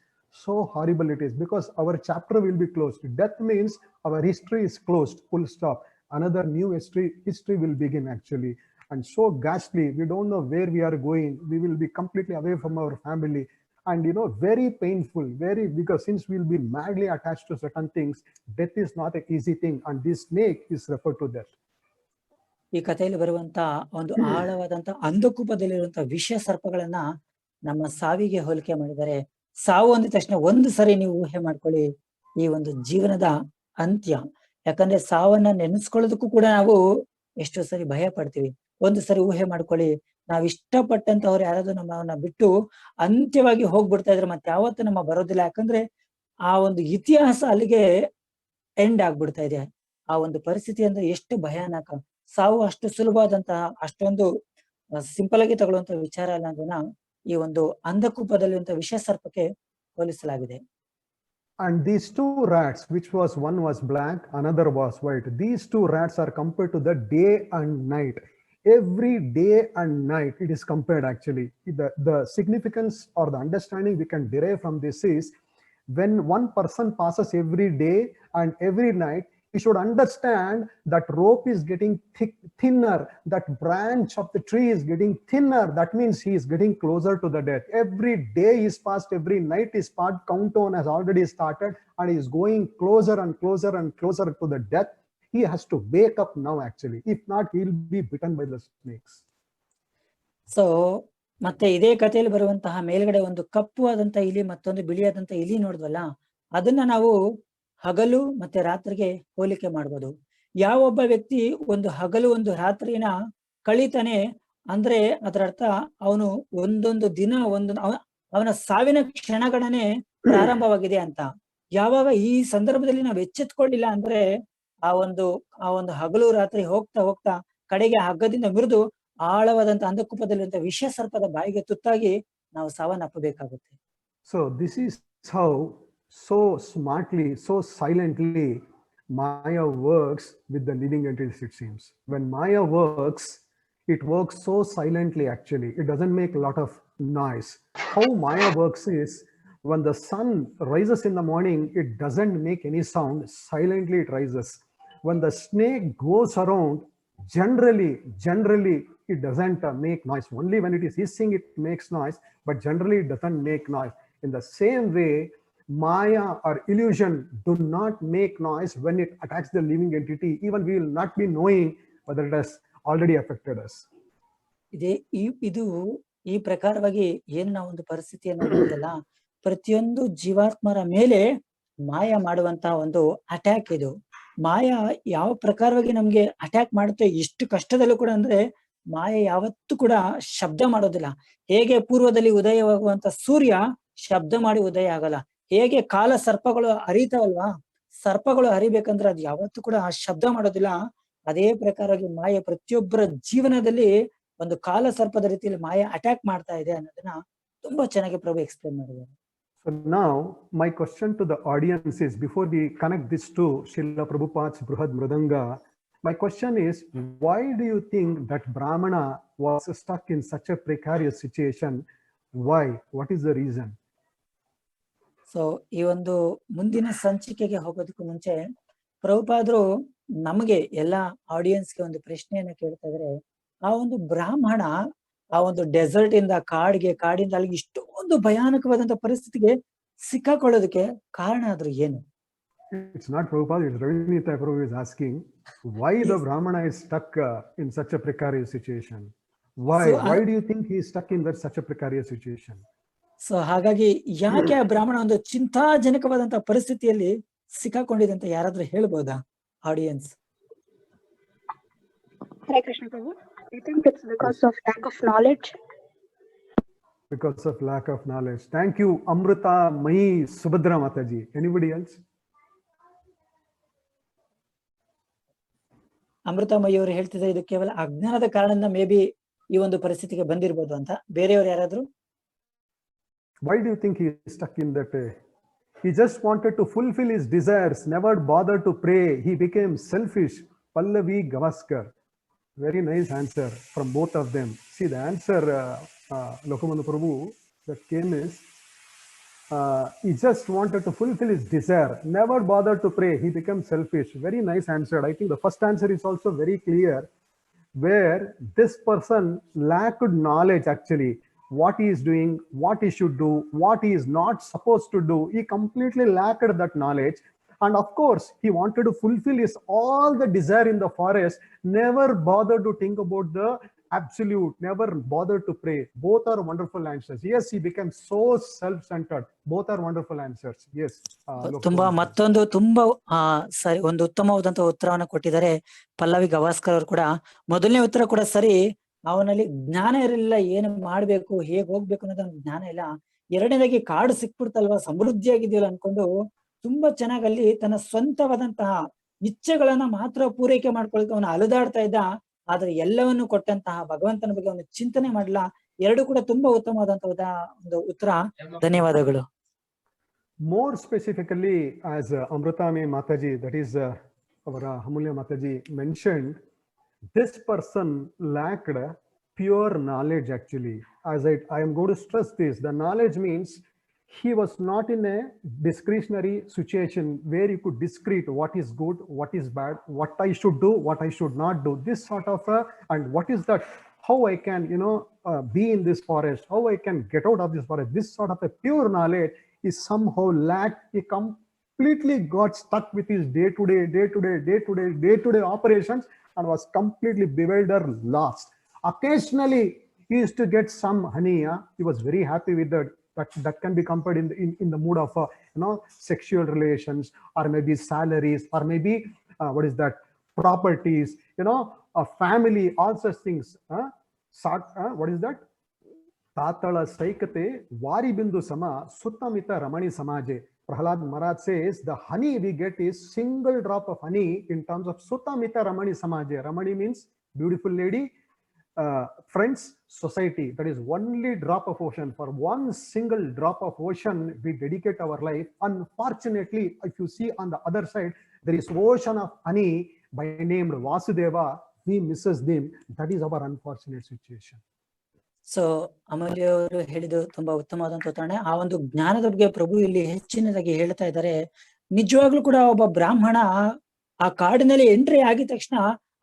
So horrible it is, because our chapter will be closed. Death means our history is closed, full stop. Another new history will begin actually, and so ghastly. We don't know where we are going. We will be completely away from our family, and very painful, because since we'll be madly attached to certain things, death is not an easy thing, and this snake is referred to death. ಈ ಕಥೆಯಲ್ಲಿ ಬರುವಂತ ಒಂದು ಆಳವಾದಂತ ಅಂಧಕೂಪದಲ್ಲಿರುವಂತ ವಿಷ ಸರ್ಪಗಳನ್ನ ನಮ್ಮ ಸಾವಿಗೆ ಹೋಲಿಕೆ ಮಾಡಿದ್ದಾರೆ. ಸಾವು ಅಂದ ತಕ್ಷಣ ಒಂದು ಸರಿ ನೀವು ಊಹೆ ಮಾಡ್ಕೊಳ್ಳಿ, ಈ ಒಂದು ಜೀವನದ ಅಂತ್ಯ. ಯಾಕಂದ್ರೆ ಸಾವನ್ನ ನೆನೆಸ್ಕೊಳ್ಳೋದಕ್ಕೂ ಕೂಡ ನಾವು ಎಷ್ಟೋ ಸರಿ ಭಯ ಪಡ್ತೀವಿ. ಒಂದು ಸರಿ ಊಹೆ ಮಾಡ್ಕೊಳ್ಳಿ, ನಾವ್ ಇಷ್ಟಪಟ್ಟಂತವ್ರು ಯಾರಾದ್ರೂ ನಮ್ಮನ್ನ ಬಿಟ್ಟು ಅಂತ್ಯವಾಗಿ ಹೋಗ್ಬಿಡ್ತಾ ಇದ್ರೆ ಮತ್ತೆ ಯಾವತ್ತೂ ನಮ್ಮ ಬರೋದಿಲ್ಲ. ಯಾಕಂದ್ರೆ ಆ ಒಂದು ಇತಿಹಾಸ ಅಲ್ಲಿಗೆ ಎಂಡ್ ಆಗ್ಬಿಡ್ತಾ ಇದೆ. ಆ ಒಂದು ಪರಿಸ್ಥಿತಿ ಅಂದ್ರೆ ಎಷ್ಟು ಭಯಾನಕ. ಸಾವು ಅಷ್ಟು ಸುಲಭವಾದಂತಹ, ಅಷ್ಟೊಂದು ಸಿಂಪಲ್ ಆಗಿ ತಗೊಳ್ಳುವಂತ ವಿಚಾರ ಅಲ್ಲ ಅದನ್ನ ಈ ಒಂದು ಅಂಧಕೂಪದಲ್ಲಿರುವಂತ ವಿಷ ಸರ್ಪಕ್ಕೆ ಹೋಲಿಸಲಾಗಿದೆ. And these two rats, one was black, another was white. These two rats are compared to the day and night. Every day and night it is compared actually. The significance or the understanding we can derive from this is, when one person passes every day and every night, he should understand that rope is getting thinner, that branch of the tree is getting thinner. That means he is getting closer to the death. Every day is passed, every night is passed, countdown has already started, and he is going closer and closer and closer to the death. He has to wake up now actually. If not, he will be bitten by the snakes. So ಮತ್ತೆ ಇದೇ ಕಥೆಯಲ್ಲಿ ಬರುವಂತಹ ಮೇಲ್ಗಡೆ ಒಂದು ಕಪ್ಪು ಆದಂತ ಇಲಿ, ಮತ್ತೊಂದು ಬಿಳಿಯಾದಂತ ಇಲಿ ನೋಡಿದ್ವಲ್ಲ, ಅದನ್ನ ನಾವು ಹಗಲು ಮತ್ತೆ ರಾತ್ರಿಗೆ ಹೋಲಿಕೆ ಮಾಡ್ಬೋದು. ಯಾವೊಬ್ಬ ವ್ಯಕ್ತಿ ಒಂದು ಹಗಲು ಒಂದು ರಾತ್ರಿನ ಕಳೀತಾನೆ ಅಂದ್ರೆ ಅದರ ಅರ್ಥ ಅವನು ಒಂದೊಂದು ದಿನ ಅವನ ಸಾವಿನ ಕ್ಷಣಗಣನೆ ಪ್ರಾರಂಭವಾಗಿದೆ ಅಂತ. ಯಾವಾಗ ಈ ಸಂದರ್ಭದಲ್ಲಿ ನಾವು ಎಚ್ಚೆತ್ಕೊಳ್ಳಿಲ್ಲ ಅಂದ್ರೆ ಆ ಒಂದು ಹಗಲು ರಾತ್ರಿ ಹೋಗ್ತಾ ಹೋಗ್ತಾ ಕಡೆಗೆ ಹಗ್ಗದಿಂದ ಮುರಿದು ಆಳವಾದಂತ ಅಂಧಕೂಪದಲ್ಲಿರುವಂತ ವಿಷ ಸರ್ಪದ ಬಾಯಿಗೆ ತುತ್ತಾಗಿ ನಾವು ಸಾವನ್ನಪ್ಪಬೇಕಾಗುತ್ತೆ. So this is how so smartly, so silently Maya works with the living entities, it seems. When Maya works, it works so silently actually. It doesn't make a lot of noise. How Maya works is, when the sun rises in the morning, it doesn't make any sound. Silently it rises. When the snake goes around, generally it doesn't make noise. Only when it is hissing it makes noise, but generally it doesn't make noise. In the same way, Maya or illusion do not make noise when it attacks the living entity. Even we will not be knowing whether it has already affected us. ಇದು ಈ ಪ್ರಕಾರವಾಗಿ ಏನು ನಾವು ಒಂದು ಪರಿಸ್ಥಿತಿಯನ್ನು ನೋಡಿದಲ್ಲ, ಪ್ರತಿಯೊಂದು ಜೀವಾತ್ಮರ ಮೇಲೆ ಮಾಯ ಮಾಡುವಂತ ಒಂದು ಅಟ್ಯಾಕ್ ಇದು. ಮಾಯ ಯಾವ ಪ್ರಕಾರವಾಗಿ ನಮ್ಗೆ ಅಟ್ಯಾಕ್ ಮಾಡುತ್ತೆ ಎಷ್ಟು ಕಷ್ಟದಲ್ಲೂ ಕೂಡ, ಅಂದ್ರೆ ಮಾಯ ಯಾವತ್ತೂ ಕೂಡ ಶಬ್ದ ಮಾಡೋದಿಲ್ಲ. ಹೇಗೆ ಪೂರ್ವದಲ್ಲಿ ಉದಯವಾಗುವಂತ ಸೂರ್ಯ ಶಬ್ದ ಮಾಡಿ ಉದಯ ಆಗಲ್ಲ, ಹೇಗೆ ಕಾಲ ಸರ್ಪಗಳು ಹರಿತಾವಲ್ವಾ, ಸರ್ಪಗಳು ಹರಿಬೇಕಂದ್ರೆ ಅದು ಯಾವತ್ತೂ ಕೂಡ ಶಬ್ದ ಮಾಡೋದಿಲ್ಲ. ಅದೇ ಪ್ರಕಾರವಾಗಿ ಮಾಯ ಪ್ರತಿಯೊಬ್ಬರ ಜೀವನದಲ್ಲಿ ಒಂದು ಕಾಲ ಸರ್ಪದ ರೀತಿಯಲ್ಲಿ ಮಾಯ ಅಟ್ಯಾಕ್ ಮಾಡ್ತಾ ಇದೆ ಅನ್ನೋದನ್ನ ತುಂಬಾ ಚೆನ್ನಾಗಿ ಪ್ರಭು ಎಕ್ಸ್ಪ್ಲೇನ್ ಮಾಡಿದ್ದಾರೆ. So now my question to the audience is, before we connect this to Srila Prabhupada's Brihad Mridanga, my question is, why do you think that Brahmana was stuck in such a precarious situation? Why? What is the reason? So ಈ ಒಂದು ಮುಂದಿನ ಸಂಚಿಕೆಗೆ ಹೋಗೋದಕ್ಕೂ ಮುಂಚೆ ಪ್ರಭುಪಾದರು ನಮಗೆ ಎಲ್ಲಾ ಆಡಿಯನ್ಸ್ಗೆ ಒಂದು ಪ್ರಶ್ನೆಯನ್ನ ಕೇಳ್ತಾ ಇದ್ರೆ, ಆ ಒಂದು ಬ್ರಾಹ್ಮಣ ಆ ಒಂದು ಡೆಸರ್ಟ್ ಇಂದ ಕಾಡಿಂದ ಅಲ್ಲಿಗೆ ಇಷ್ಟೊಂದು ಭಯಾನಕವಾದಂತ ಪರಿಸ್ಥಿತಿಗೆ ಸಿಕ್ಕಾಕೊಳ್ಳೋದಕ್ಕೆ ಕಾರಣ ಆದ್ರೂ ಏನು? It's not Prabhupada, it's Ravindra Prabhu is asking why the Brahmana is stuck in such a precarious situation. Why do you think he is stuck in such a precarious situation? So ಹಾಗಾಗಿ ಯಾಕೆ ಆ ಬ್ರಾಹ್ಮಣ ಒಂದು ಚಿಂತಾಜನಕವಾದಂತ ಪರಿಸ್ಥಿತಿಯಲ್ಲಿ ಸಿಕ್ಕಾಕೊಂಡಿದೆ ಅಂತ ಯಾರಾದ್ರೂ ಹೇಳ್ಬೋದಾ audience? Hare Krishna Prabhu. I think it's because of lack of knowledge. Because of lack of knowledge. Thank you, Amrita Mahi Subhadra Mataji. Anybody else? ಅಮೃತಮಯಿ ಅವರು ಹೇಳ್ತಿದ್ದಾರೆ ಇದು ಕೇವಲ ಅಜ್ಞಾನದ ಕಾರಣದಿಂದ ಮೇ ಬಿ ಈ ಒಂದು ಪರಿಸ್ಥಿತಿಗೆ ಬಂದಿರಬಹುದು ಅಂತ. ಬೇರೆಯವರು ಯಾರಾದ್ರೂ? Why do you think he is stuck in that? He just wanted to fulfill his desires, never bothered to pray. He became selfish. Pallavi Gavaskar. Very nice answer from both of them. See, the answer, Lokamanu Prabhu, that came is, he just wanted to fulfill his desire, never bothered to pray. He became selfish. Very nice answer. I think the first answer is also very clear, where this person lacked knowledge actually. What he is doing, what he should do, what he is not supposed to do. He completely lacked that knowledge. And of course, he wanted to fulfill his all the desire in the forest, never bothered to think about the absolute, never bothered to pray. Both are wonderful answers. Yes, he became so self-centered. Both are wonderful answers. Yes. ಮತ್ತೊಂದು ತುಂಬಾ ಸರಿ ಒಂದು ಉತ್ತಮವಾದಂತಹ ಉತ್ತರವನ್ನು ಕೊಟ್ಟಿದ್ದಾರೆ ಪಲ್ಲವಿ ಗವಾಸ್ಕರ್ ಅವರು ಕೂಡ. ಮೊದಲನೇ ಉತ್ತರ ಕೂಡ ಸರಿ, ಅವನಲ್ಲಿ ಜ್ಞಾನ ಇರಲಿಲ್ಲ, ಏನು ಮಾಡ್ಬೇಕು ಹೇಗ್ ಹೋಗ್ಬೇಕು ಅನ್ನೋದ ಜ್ಞಾನ ಇಲ್ಲ. ಎರಡನೇದಾಗಿ ಕಾಡು ಸಿಕ್ಬಿಡ್ತಲ್ವಾ, ಸಮೃದ್ಧಿಯಾಗಿದೆಯಲ್ಲ ಅನ್ಕೊಂಡು ತುಂಬಾ ಚೆನ್ನಾಗಿ ಅಲ್ಲಿ ತನ್ನ ಸ್ವಂತವಾದಂತಹ ಇಚ್ಛೆಗಳನ್ನ ಮಾತ್ರ ಪೂರೈಕೆ ಮಾಡ್ಕೊಳಕ್ಕೆ ಅವನು ಅಲೆದಾಡ್ತಾ ಇದ್ದ. ಆದ್ರೆ ಎಲ್ಲವನ್ನು ಕೊಟ್ಟಂತಹ ಭಗವಂತನ ಬಗ್ಗೆ ಅವನು ಚಿಂತನೆ ಮಾಡಲ್ಲ. ಎರಡು ಕೂಡ ತುಂಬಾ ಉತ್ತಮವಾದಂತಹ ಒಂದು ಉತ್ತರ. ಧನ್ಯವಾದಗಳು. More specifically, as Amritame Mataji, that is our Amulya Mataji mentioned, this person lacked pure knowledge actually. As I am going to stress this, the knowledge means he was not in a discretionary situation where he could discrete what is good, what is bad, what I should do, what I should not do. This sort of and what is that, how I can be in this forest, how I can get out of this forest. This sort of a pure knowledge is somehow lacked. He completely got stuck with his day-to-day operations and was completely bewildered, lost. Occasionally he used to get some honey. He was very happy with that. That can be compared in the mood of sexual relations, or maybe salaries, or maybe what is that, properties, a family, all such things. What is that? Tatala Saikate, Vari Bindu Sama, Suttamita Ramani Samaje. Prahlad Maharaj says the honey we get is single drop of honey in terms of Suttamita Ramani Samaje. Ramani means beautiful lady, friends, society. That is only drop of ocean. For one single drop of ocean, we dedicate our life. Unfortunately, if you see on the other side, there is ocean of honey by named Vasudeva. We misses them. That is our unfortunate situation. So Amulya ಅವರು ಹೇಳಿದ್ದು ತುಂಬಾ ಉತ್ತಮವಾದಂತ ಉದಾಹರಣೆ. ಆ ಒಂದು ಜ್ಞಾನದ ಬಗ್ಗೆ ಪ್ರಭು ಇಲ್ಲಿ ಹೆಚ್ಚಿನದಾಗಿ ಹೇಳ್ತಾ ಇದ್ದಾರೆ. ನಿಜವಾಗ್ಲೂ ಕೂಡ ಒಬ್ಬ ಬ್ರಾಹ್ಮಣ ಆ ಕಾಡಿನಲ್ಲಿ ಎಂಟ್ರಿ ಆಗಿದ ತಕ್ಷಣ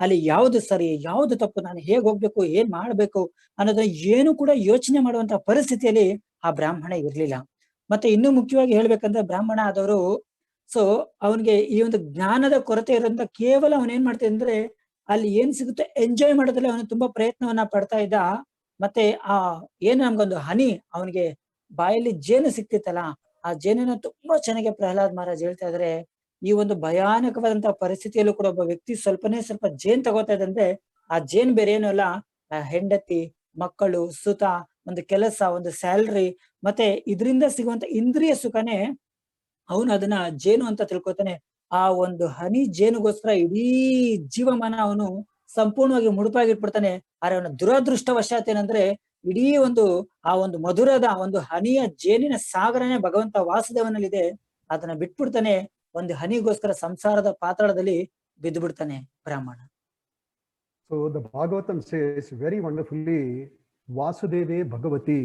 ಅಲ್ಲಿ ಯಾವ್ದು ಸರಿ ಯಾವ್ದು ತಪ್ಪು, ನಾನು ಹೇಗ್ ಹೋಗ್ಬೇಕು, ಏನ್ ಮಾಡ್ಬೇಕು ಅನ್ನೋದನ್ನ ಏನು ಕೂಡ ಯೋಚನೆ ಮಾಡುವಂತ ಪರಿಸ್ಥಿತಿಯಲ್ಲಿ ಆ ಬ್ರಾಹ್ಮಣ ಇರ್ಲಿಲ್ಲ. ಮತ್ತೆ ಇನ್ನೂ ಮುಖ್ಯವಾಗಿ ಹೇಳ್ಬೇಕಂದ್ರೆ ಬ್ರಾಹ್ಮಣ ಆದವರು ಸೊ ಅವನಿಗೆ ಈ ಒಂದು ಜ್ಞಾನದ ಕೊರತೆ ಇರೋದ್ರಿಂದ ಕೇವಲ ಅವನ್ ಏನ್ ಮಾಡ್ತಾ ಅಂದ್ರೆ ಅಲ್ಲಿ ಏನ್ ಸಿಗುತ್ತೆ ಎಂಜಾಯ್ ಮಾಡೋದ್ರಲ್ಲಿ ಅವನು ತುಂಬಾ ಪ್ರಯತ್ನವನ್ನ ಪಡ್ತಾ ಇದ್ದ. ಮತ್ತೆ ಆ ಏನು ನಮ್ಗೊಂದು ಹನಿ ಅವನಿಗೆ ಬಾಯಲ್ಲಿ ಜೇನು ಸಿಕ್ತಿತ್ತಲ್ಲ, ಆ ಜೇನನ್ನ ತುಂಬಾ ಚೆನ್ನಾಗಿ ಪ್ರಹ್ಲಾದ್ ಮಹಾರಾಜ್ ಹೇಳ್ತಾ ಇದ್ರೆ, ಈ ಒಂದು ಭಯಾನಕವಾದಂತಹ ಪರಿಸ್ಥಿತಿಯಲ್ಲೂ ಕೂಡ ಒಬ್ಬ ವ್ಯಕ್ತಿ ಸ್ವಲ್ಪ ಜೇನ್ ತಗೋತಾ ಇದ್ದಂದ್ರೆ ಆ ಜೇನ್ ಬೇರೆ ಏನು ಅಲ್ಲ, ಹೆಂಡತಿ, ಮಕ್ಕಳು, ಸುತ, ಒಂದು ಕೆಲಸ, ಒಂದು ಸ್ಯಾಲ್ರಿ, ಮತ್ತೆ ಇದರಿಂದ ಸಿಗುವಂತ ಇಂದ್ರಿಯ ಸುಖನೇ ಅವನು ಅದನ್ನ ಜೇನು ಅಂತ ತಿಳ್ಕೊತಾನೆ. ಆ ಒಂದು ಹನಿ ಜೇನುಗೋಸ್ಕರ ಇಡೀ ಜೀವಮಾನ ಅವನು ಸಂಪೂರ್ಣವಾಗಿ ಮುಡುಪಾಗಿಟ್ಬಿಡ್ತಾನೆ. ಆದ್ರೆ ಅವನ ದುರದೃಷ್ಟವಶಾತ್ ಏನಂದ್ರೆ ಇಡೀ ಆ ಒಂದು ಮಧುರದ ಒಂದು ಹನಿಯ ಜೇನಿನ ಸಾಗರನೇ ಭಗವಂತ ವಾಸುದೇವನಲ್ಲಿದೆ, ಅದನ್ನ ಬಿಟ್ಬಿಡ್ತಾನೆ. ಒಂದು ಹನಿಗೋಸ್ಕರ ಸಂಸಾರದ ಪಾತಾಳದಲ್ಲಿ ಬಿದ್ದು ಬಿಡ್ತಾನೆ ಬ್ರಾಹ್ಮಣ. So the Bhagavatam says very wonderfully, Vasudeve Bhagavati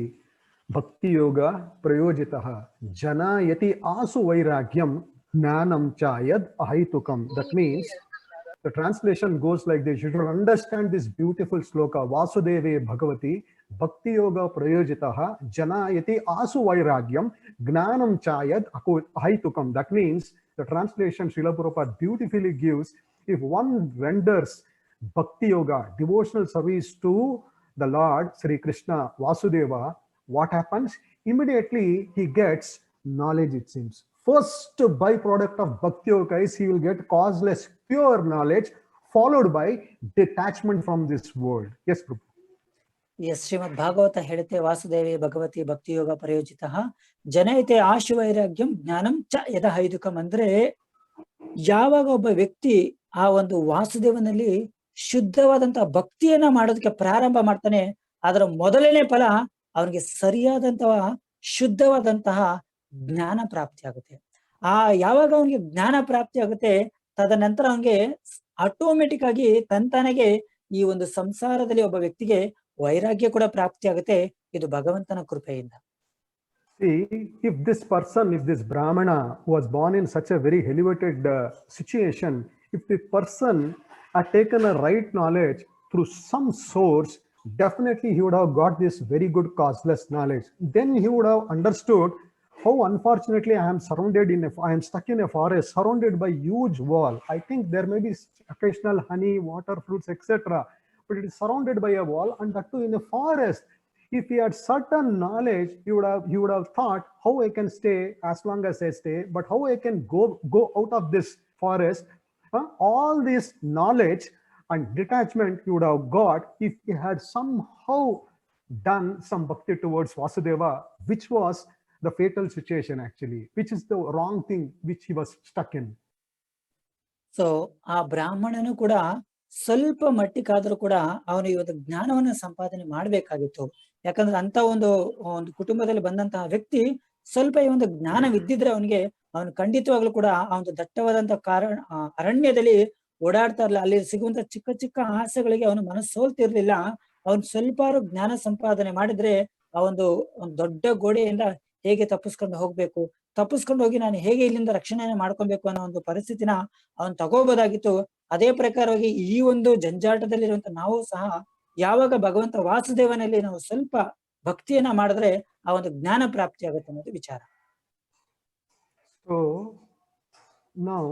Bhakti Yoga Prayojitaha Janayati Asu Vairagyam Jnanam Chayad Ahaitukam. That means the translation goes like this. You should understand this beautiful sloka. Vasudeve Bhagavati Bhakti Yoga Prayojitaha Janayati Asu Vairagyam Gnanam Chayad Ahaitukam. That means the translation Srila Prabhupada beautifully gives, if one renders Bhakti Yoga, devotional service to the Lord Sri Krishna Vasudeva, what happens? Immediately he gets knowledge, it seems. First byproduct of Bhakti Yoga is he will get causeless, pure knowledge, followed by detachment from this world. Yes, Prabhu. Yes, Shrimad Bhagavata ಹೇಳುತ್ತೆ, ವಾಸುದೇವಿ ಭಗವತಿ ಭಕ್ತಿ ಯೋಗ ಪ್ರಯೋಜಿತ ಜನಯತೆ ಆಶು ವೈರಾಗ್ಯಂ ಜ್ಞಾನಂ ಚ ಯದ ಹೈದುಕಂ. ಅಂದ್ರೆ ಯಾವಾಗ ಒಬ್ಬ ವ್ಯಕ್ತಿ ಆ ಒಂದು ವಾಸುದೇವನಲ್ಲಿ ಶುದ್ಧವಾದಂತಹ ಭಕ್ತಿಯನ್ನ ಮಾಡೋದಕ್ಕೆ ಪ್ರಾರಂಭ ಮಾಡ್ತಾನೆ, ಅದರ ಮೊದಲನೇ ಫಲ ಅವನಿಗೆ ಸರಿಯಾದಂತಹ ಶುದ್ಧವಾದಂತಹ ಜ್ಞಾನ ಪ್ರಾಪ್ತಿ ಆಗುತ್ತೆ. ಆ ಯಾವಾಗ ಅವನಿಗೆ ಜ್ಞಾನ ಪ್ರಾಪ್ತಿ ಆಗುತ್ತೆ, ತದನಂತರ ಅವನಿಗೆ ಆಟೋಮೆಟಿಕ್ ಆಗಿ ತಂತಾನೆಗೆ ಈ ಒಂದು ಸಂಸಾರದಲ್ಲಿ ಒಬ್ಬ ವ್ಯಕ್ತಿಗೆ ವೈರಾಗ್ಯ ಕೂಡ ಪ್ರಾಪ್ತಿ ಆಗುತ್ತೆ. ಇದು ಭಗವಂತನ ಕೃಪೆಯಿಂದ. See, if this person, if this Brahmana was born in such a very elevated situation, if the person had taken a right knowledge through some source, definitely he would have got this very good causeless knowledge. Then he would have understood how unfortunately I am stuck in a forest surrounded by huge wall. I think there may be occasional honey, water, fruits, etc. But it is surrounded by a wall, and that too in a forest. If he had certain knowledge, he would have thought how I can stay as long as I stay, but how I can go out of this forest. All this knowledge and detachment he would have got if he had somehow done some bhakti towards Vasudeva, which was the fatal situation actually, which is the wrong thing which he was stuck in. So ಆ ಬ್ರಾಹ್ಮಣನು ಕೂಡ ಸ್ವಲ್ಪ ಮಟ್ಟಿಗಾದ್ರೂ ಕೂಡ ಅವನು ಇವತ್ತು ಜ್ಞಾನವನ್ನ ಸಂಪಾದನೆ ಮಾಡ್ಬೇಕಾಗಿತ್ತು. ಯಾಕಂದ್ರೆ ಅಂತ ಒಂದು ಕುಟುಂಬದಲ್ಲಿ ಬಂದಂತಹ ವ್ಯಕ್ತಿ ಸ್ವಲ್ಪ ಈ ಒಂದು ಜ್ಞಾನವಿದ್ದಿದ್ರೆ ಅವನು ಖಂಡಿತವಾಗ್ಲೂ ಕೂಡ ಆ ಒಂದು ದಟ್ಟವಾದಂತಹ ಅರಣ್ಯದಲ್ಲಿ ಓಡಾಡ್ತಾ ಇರಲಿಲ್ಲ. ಅಲ್ಲಿ ಸಿಗುವಂತ ಚಿಕ್ಕ ಚಿಕ್ಕ ಆಸೆಗಳಿಗೆ ಅವನು ಮನಸ್ಸು ಸೋಲ್ತಿರ್ಲಿಲ್ಲ. ಅವನು ಸ್ವಲ್ಪ ಜ್ಞಾನ ಸಂಪಾದನೆ ಮಾಡಿದ್ರೆ ಆ ಒಂದು ದೊಡ್ಡ ಗೋಡೆಯಿಂದ ಹೇಗೆ ತಪ್ಪಿಸ್ಕೊಂಡು ಹೋಗಿ ನಾನು ಹೇಗೆ ಇಲ್ಲಿಂದ ರಕ್ಷಣೆಯನ್ನು ಮಾಡ್ಕೊಬೇಕು ಅನ್ನೋ ಒಂದು ಪರಿಸ್ಥಿತಿನ ಅವನು ತಗೋಬೋದಾಗಿತ್ತು. ಅದೇ ಪ್ರಕಾರವಾಗಿ ಈ ಒಂದು ಜಂಜಾಟದಲ್ಲಿರುವಂತ ನಾವು ಸಹ ಯಾವಾಗ ಭಗವಂತ ವಾಸುದೇವನಲ್ಲಿ ನಾವು ಸ್ವಲ್ಪ ಭಕ್ತಿಯನ್ನ ಮಾಡಿದ್ರೆ ಆ ಒಂದು ಜ್ಞಾನ ಪ್ರಾಪ್ತಿ ಆಗುತ್ತೆ ಅನ್ನೋದು ವಿಚಾರ. So now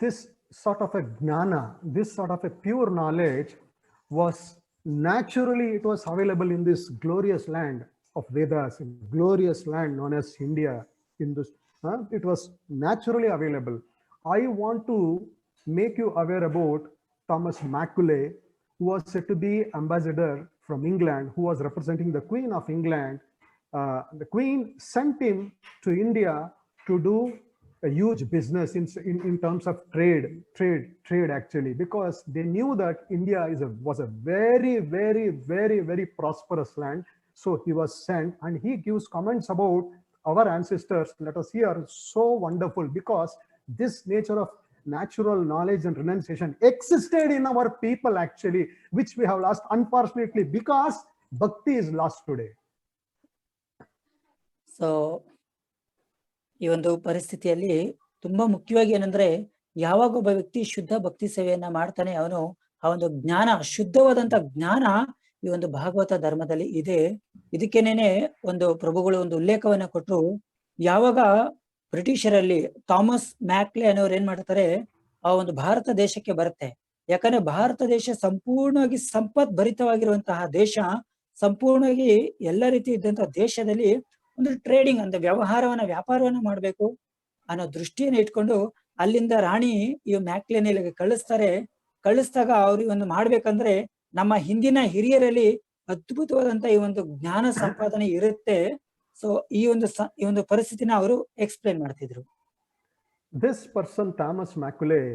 this sort of a gnana, this sort of a pure knowledge was naturally, it was available in this glorious land of Vedas, glorious land known as India. It was naturally available. I want to make you aware about Thomas Macaulay, who was said to be ambassador from England, who was representing the Queen of England. The Queen sent him to India to do a huge business in terms of trade actually, because they knew that India was a very prosperous land. So he was sent, and he gives comments about our ancestors. Let us hear, so wonderful, because this nature of natural knowledge and renunciation existed in our people actually, which we have lost unfortunately because bhakti is lost today. So ಈ ಒಂದು ಪರಿಸ್ಥಿತಿಯಲ್ಲಿ ತುಂಬಾ ಮುಖ್ಯವಾಗಿ ಏನಂದ್ರೆ, ಯಾವಾಗ ಒಬ್ಬ ವ್ಯಕ್ತಿ ಶುದ್ಧ ಭಕ್ತಿ ಸೇವೆಯನ್ನ ಮಾಡ್ತಾನೆ, ಅವನು ಆ ಒಂದು ಜ್ಞಾನ, ಶುದ್ಧವಾದಂತ ಜ್ಞಾನ ಈ ಒಂದು ಭಾಗವತ ಧರ್ಮದಲ್ಲಿ ಇದೆ. ಇದಕ್ಕೇನೇನೆ ಒಂದು ಪ್ರಭುಗಳು ಒಂದು ಉಲ್ಲೇಖವನ್ನ ಕೊಟ್ಟರು. ಯಾವಾಗ ಬ್ರಿಟಿಷರಲ್ಲಿ ಥಾಮಸ್ ಮ್ಯಾಕ್ಲೆ ಅನ್ನೋರು ಏನ್ ಮಾಡ್ತಾರೆ, ಆ ಒಂದು ಭಾರತ ದೇಶಕ್ಕೆ ಬರುತ್ತೆ. ಯಾಕಂದ್ರೆ ಭಾರತ ದೇಶ ಸಂಪೂರ್ಣವಾಗಿ ಸಂಪತ್ ಭರಿತವಾಗಿರುವಂತಹ ದೇಶ, ಸಂಪೂರ್ಣವಾಗಿ ಎಲ್ಲ ರೀತಿ ಇದ್ದಂತಹ ದೇಶದಲ್ಲಿ ಒಂದು ಟ್ರೇಡಿಂಗ್ ಅಂದ್ರೆ ವ್ಯಾಪಾರವನ್ನ ಮಾಡ್ಬೇಕು ಅನ್ನೋ ದೃಷ್ಟಿಯನ್ನು ಇಟ್ಕೊಂಡು ಅಲ್ಲಿಂದ ರಾಣಿ ಈ ಮ್ಯಾಕ್ಲೆನ್ ಇಲ್ಲಿಗೆ ಕಳಿಸಿದಾಗ ಅವ್ರಿಗೆ ಒಂದು ಮಾಡ್ಬೇಕಂದ್ರೆ ನಮ್ಮ ಹಿಂದಿನ ಹಿರಿಯರಲ್ಲಿ ಅದ್ಭುತವಾದಂತ ಈ ಒಂದು ಜ್ಞಾನ ಸಂಪಾದನೆ ಇರುತ್ತೆ. ಸೊ ಈ ಒಂದು ಪರಿಸ್ಥಿತಿನ ಅವರು ಎಕ್ಸ್ಪ್ಲೈನ್ ಮಾಡ್ತಿದ್ರು. This person, Thomas Macaulay,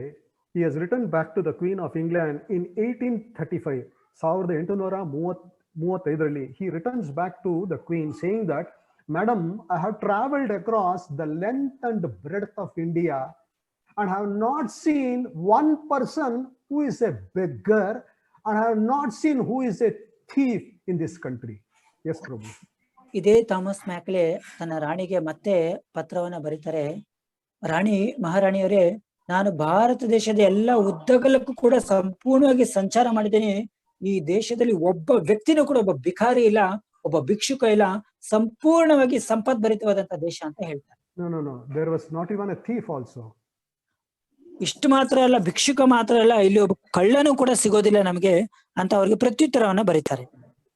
he has returned back to the Queen of England in 1835. 1835 he returns back to the Queen saying that, Madam, I have traveled across the length and breadth of India and have not seen one person who is a beggar, and have not seen who is a thief in this country. Yes, Prabhu. ಇದೇ Thomas ಮ್ಯಾಕ್ಲೆ ತನ್ನ ರಾಣಿಗೆ ಮತ್ತೆ ಪತ್ರವನ್ನ ಬರೀತಾರೆ. ಮಹಾರಾಣಿಯವರೇ, ನಾನು ಭಾರತ ದೇಶದ ಎಲ್ಲ ಉದ್ದಗಲಕ್ಕೂ ಕೂಡ ಸಂಪೂರ್ಣವಾಗಿ ಸಂಚಾರ ಮಾಡಿದ್ದೇನೆ. ಈ ದೇಶದಲ್ಲಿ ಒಬ್ಬ ವ್ಯಕ್ತಿನೂ ಕೂಡ, ಒಬ್ಬ ಭಿಕಾರಿ ಇಲ್ಲ, ಒಬ್ಬ ಭಿಕ್ಷುಕ ಇಲ್ಲ, ಸಂಪೂರ್ಣವಾಗಿ ಸಂಪದ್ಭರಿತವಾದಂತ ದೇಶ ಅಂತ ಹೇಳ್ತಾರೆ. No. There was not even a thief also. ಇಷ್ಟು ಮಾತ್ರ ಅಲ್ಲ, ಭಿಕ್ಷುಕ ಮಾತ್ರ ಅಲ್ಲ, ಇಲ್ಲಿ ಒಬ್ಬ ಕಳ್ಳನೂ ಕೂಡ ಸಿಗೋದಿಲ್ಲ ನಮಗೆ ಅಂತ ಅವ್ರಿಗೆ ಪ್ರತ್ಯುತ್ತರವನ್ನ ಬರೀತಾರೆ.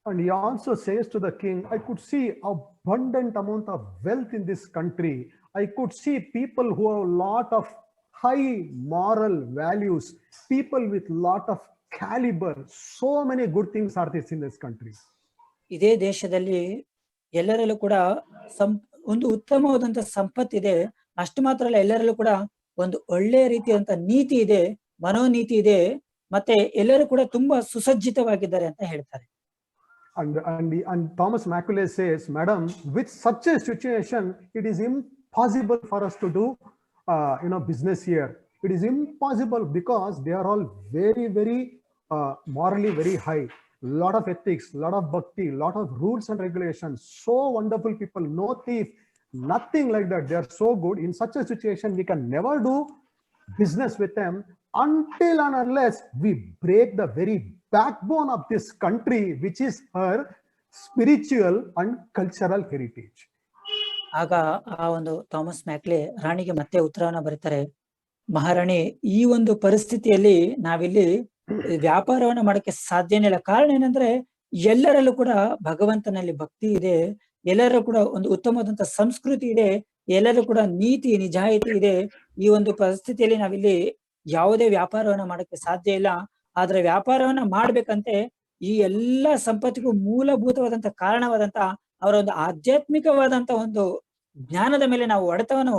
And he also says to the king, I could see abundant amount of wealth in this country. I could see people who have a lot of high moral values, people with lot of caliber. So many good things are there in this country. ಇದೇ ದೇಶದಲ್ಲಿ ಎಲ್ಲರಲ್ಲೂ ಕೂಡ ಒಂದು ಉತ್ತಮವಾದಂತ ಸಂಪತ್ತಿದೆ. ಅಷ್ಟು ಮಾತ್ರ ಅಲ್ಲ, ಎಲ್ಲರಲ್ಲೂ ಕೂಡ ಒಂದು ಒಳ್ಳೆಯ ರೀತಿಯಾದಂತ ನೀತಿ ಇದೆ, ಮನೋನೀತಿ ಇದೆ, ಮತ್ತೆ ಎಲ್ಲರೂ ಕೂಡ ತುಂಬಾ ಸುಸಜ್ಜಿತವಾಗಿದ್ದಾರೆ ಅಂತ ಹೇಳ್ತಾರೆ. And Thomas Macaulay says, Madam, with such a situation, it is impossible for us to do business here. It is impossible because they are all very morally very high. Lot of ethics, lot of bhakti, lot of rules and regulations. So wonderful people, no thief, nothing like that. They are so good. In such a situation, we can never do business with them until and unless we break the very backbone of this country, which is her spiritual and cultural heritage. ಆಗ ಆ ಒಂದು Thomas ಮ್ಯಾಕ್ಲೆ ರಾಣಿಗೆ ಮತ್ತೆ ಉತ್ತರವನ್ನ ಬರೀತಾರೆ. ಮಹಾರಾಣಿ, ಈ ಒಂದು ಪರಿಸ್ಥಿತಿಯಲ್ಲಿ ನಾವಿಲ್ಲಿ ವ್ಯಾಪಾರವನ್ನ ಮಾಡಕ್ಕೆ ಸಾಧ್ಯನೇ ಇಲ್ಲ. ಕಾರಣ ಏನಂದ್ರೆ, ಎಲ್ಲರಲ್ಲೂ ಕೂಡ ಭಗವಂತನಲ್ಲಿ ಭಕ್ತಿ ಇದೆ, ಎಲ್ಲರೂ ಕೂಡ ಒಂದು ಉತ್ತಮವಾದಂತ ಸಂಸ್ಕೃತಿ ಇದೆ, ಎಲ್ಲರೂ ಕೂಡ ನೀತಿ ನಿಜಾಯಿತಿ ಇದೆ. ಈ ಒಂದು ಪರಿಸ್ಥಿತಿಯಲ್ಲಿ ನಾವಿಲ್ಲಿ ಯಾವುದೇ ವ್ಯಾಪಾರವನ್ನ ಮಾಡಕ್ಕೆ ಸಾಧ್ಯ ಇಲ್ಲ. ಆದ್ರೆ ವ್ಯಾಪಾರವನ್ನ ಮಾಡ್ಬೇಕಂತೆ ಈ ಎಲ್ಲಾ ಸಂಪತ್ತಿಗೂ ಮೂಲಭೂತವಾದಂತ ಕಾರಣವಾದಂತ ಅವರ ಒಂದು ಆಧ್ಯಾತ್ಮಿಕವಾದಂತ ಒಂದು ಜ್ಞಾನದ ಮೇಲೆ ನಾವು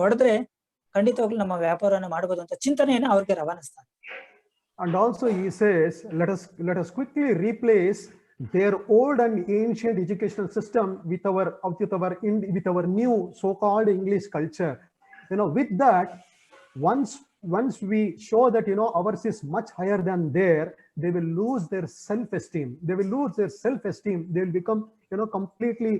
ಹೊಡೆದ್ರೆ ಖಂಡಿತವಾಗ್ಲೂ ನಮ್ಮ ವ್ಯಾಪಾರವನ್ನ ಮಾಡಬಹುದು ಅಂತ ಚಿಂತನೆಯನ್ನ ಅವ್ರಿಗೆ ರವಾನಿಸ್ತಾರೆ. And also he says, let us quickly replace their old and ancient educational system with our new so-called English culture. With that, once we show that ours is much higher than theirs, they will lose their self-esteem. They will become completely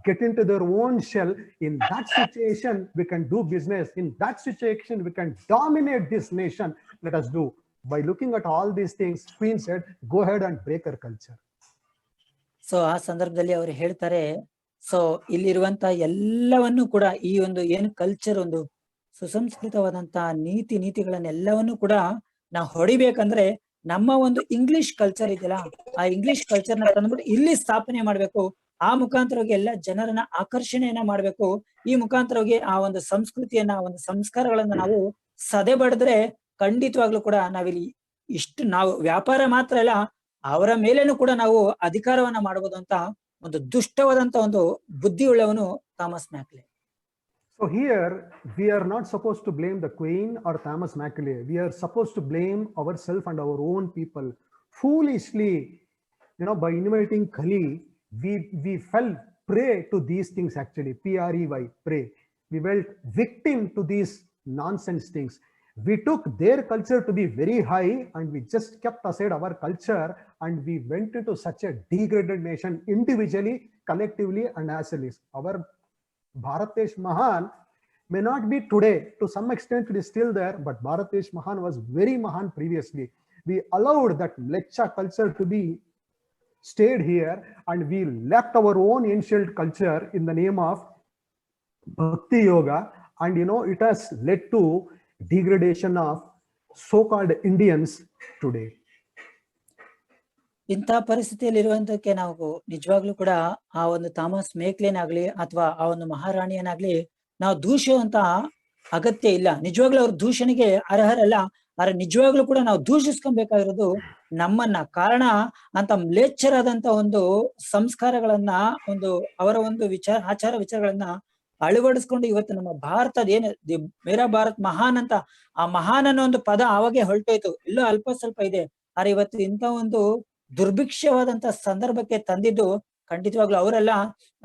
get into their own shell. In that situation, we can do business. In that situation, we can dominate this nation. Let us do. By looking at all these things, Queen said, go ahead and break our culture. So ಆ ಸಂದರ್ಭದಲ್ಲಿ ಅವರು ಹೇಳ್ತಾರೆ, so ಇಲ್ಲಿರುವಂತ ಎಲ್ಲವನ್ನು ಕೂಡ ಈ ಒಂದು ಏನು culture, ಒಂದು ಸುಸಂಸ್ಕೃತವಾದಂತ ನೀತಿಗಳನ್ನೆಲ್ಲವನ್ನು ಕೂಡ ನಾವು ಹೊಡಿಬೇಕಂದ್ರೆ ನಮ್ಮ ಒಂದು ಇಂಗ್ಲಿಷ್ ಕಲ್ಚರ್ ಇದೆಯಲ್ಲ, ಆ ಇಂಗ್ಲಿಷ್ ಕಲ್ಚರ್ನ ತಂದ್ಬಿಟ್ಟು ಇಲ್ಲಿ ಸ್ಥಾಪನೆ ಮಾಡ್ಬೇಕು. ಆ ಮುಖಾಂತರವಾಗಿ ಎಲ್ಲ ಜನರನ್ನ ಆಕರ್ಷಣೆಯನ್ನ ಮಾಡ್ಬೇಕು. ಈ ಮುಖಾಂತರವಾಗಿ ಆ ಒಂದು ಸಂಸ್ಕೃತಿಯನ್ನ, ಒಂದು ಸಂಸ್ಕಾರಗಳನ್ನ ನಾವು ಸದೆ ಬಡಿದ್ರೆ ಖಂಡಿತವಾಗ್ಲೂ ಕೂಡ ನಾವಿಲ್ಲಿ ಇಷ್ಟು ನಾವು ವ್ಯಾಪಾರ ಮಾತ್ರ ಅಲ್ಲ, ಅವರ ಮೇಲೇನು ಕೂಡ ನಾವು ಅಧಿಕಾರವನ್ನ ಮಾಡಬಹುದು ಅಂತ ಒಂದು ದುಷ್ಟವಾದಂತ ಒಂದು ಬುದ್ಧಿ ಉಳ್ಳವನು Thomas Macaulay. So here we are not supposed to blame the Queen or Thomas Macaulay. We are supposed to blame ourselves and our own people. Foolishly, by inviting Kali, we fell prey to these things actually. Prey, prey. We fell victim to these nonsense things. We took their culture to be very high and we just kept aside our culture and we went into such a degraded nation individually, collectively and as a list. Our Bharat Desh Mahan may not be today. To some extent it is still there, but Bharat Desh Mahan was very Mahan previously. We allowed that Lecha culture to be stayed here and we left our own ancient culture in the name of Bhakti Yoga, and it has led to degradation of so-called Indians today. ಇಂಥ ಪರಿಸ್ಥಿತಿಯಲ್ಲಿರುವಂತಕ್ಕೆ ನಾವು ನಿಜವಾಗ್ಲೂ ಕೂಡ ಆ ಒಂದು Thomas ಮೇಕ್ಲೇನಾಗ್ಲಿ ಅಥವಾ ಆ ಒಂದು ಮಹಾರಾಣಿಯನ್ನಾಗ್ಲಿ ನಾವು ದೂಷುವಂತ ಅಗತ್ಯ ಇಲ್ಲ. ನಿಜವಾಗ್ಲೂ ಅವ್ರ ದೂಷಣೆಗೆ ಅರ್ಹರಲ್ಲ. ಆದ್ರೆ ನಿಜವಾಗ್ಲೂ ಕೂಡ ನಾವು ದೂಷಿಸ್ಕೊಬೇಕಾಗಿರೋದು ನಮ್ಮನ್ನ. ಕಾರಣ ಅಂತ ಮ್ಲೇಚ್ಛರಾದಂತ ಒಂದು ಸಂಸ್ಕಾರಗಳನ್ನ, ಒಂದು ಅವರ ಒಂದು ಆಚಾರ ವಿಚಾರಗಳನ್ನ ಅಳವಡಿಸ್ಕೊಂಡು ಇವತ್ತು ನಮ್ಮ ಭಾರತದ ಏನು ಮೇರಾ ಭಾರತ್ ಮಹಾನ್ ಅಂತ, ಆ ಮಹಾನ್ ಅನ್ನೋ ಒಂದು ಪದ ಅವಾಗೆ ಹೊರಟೋಯ್ತು, ಎಲ್ಲೋ ಅಲ್ಪ ಸ್ವಲ್ಪ ಇದೆ. ಆದ್ರೆ ಇವತ್ತು ಇಂಥ ಒಂದು ದುರ್ಭಿಕ್ಷವಾದಂತ ಸಂದರ್ಭಕ್ಕೆ ತಂದಿದ್ದು ಖಂಡಿತವಾಗ್ಲೂ ಅವರೆಲ್ಲ.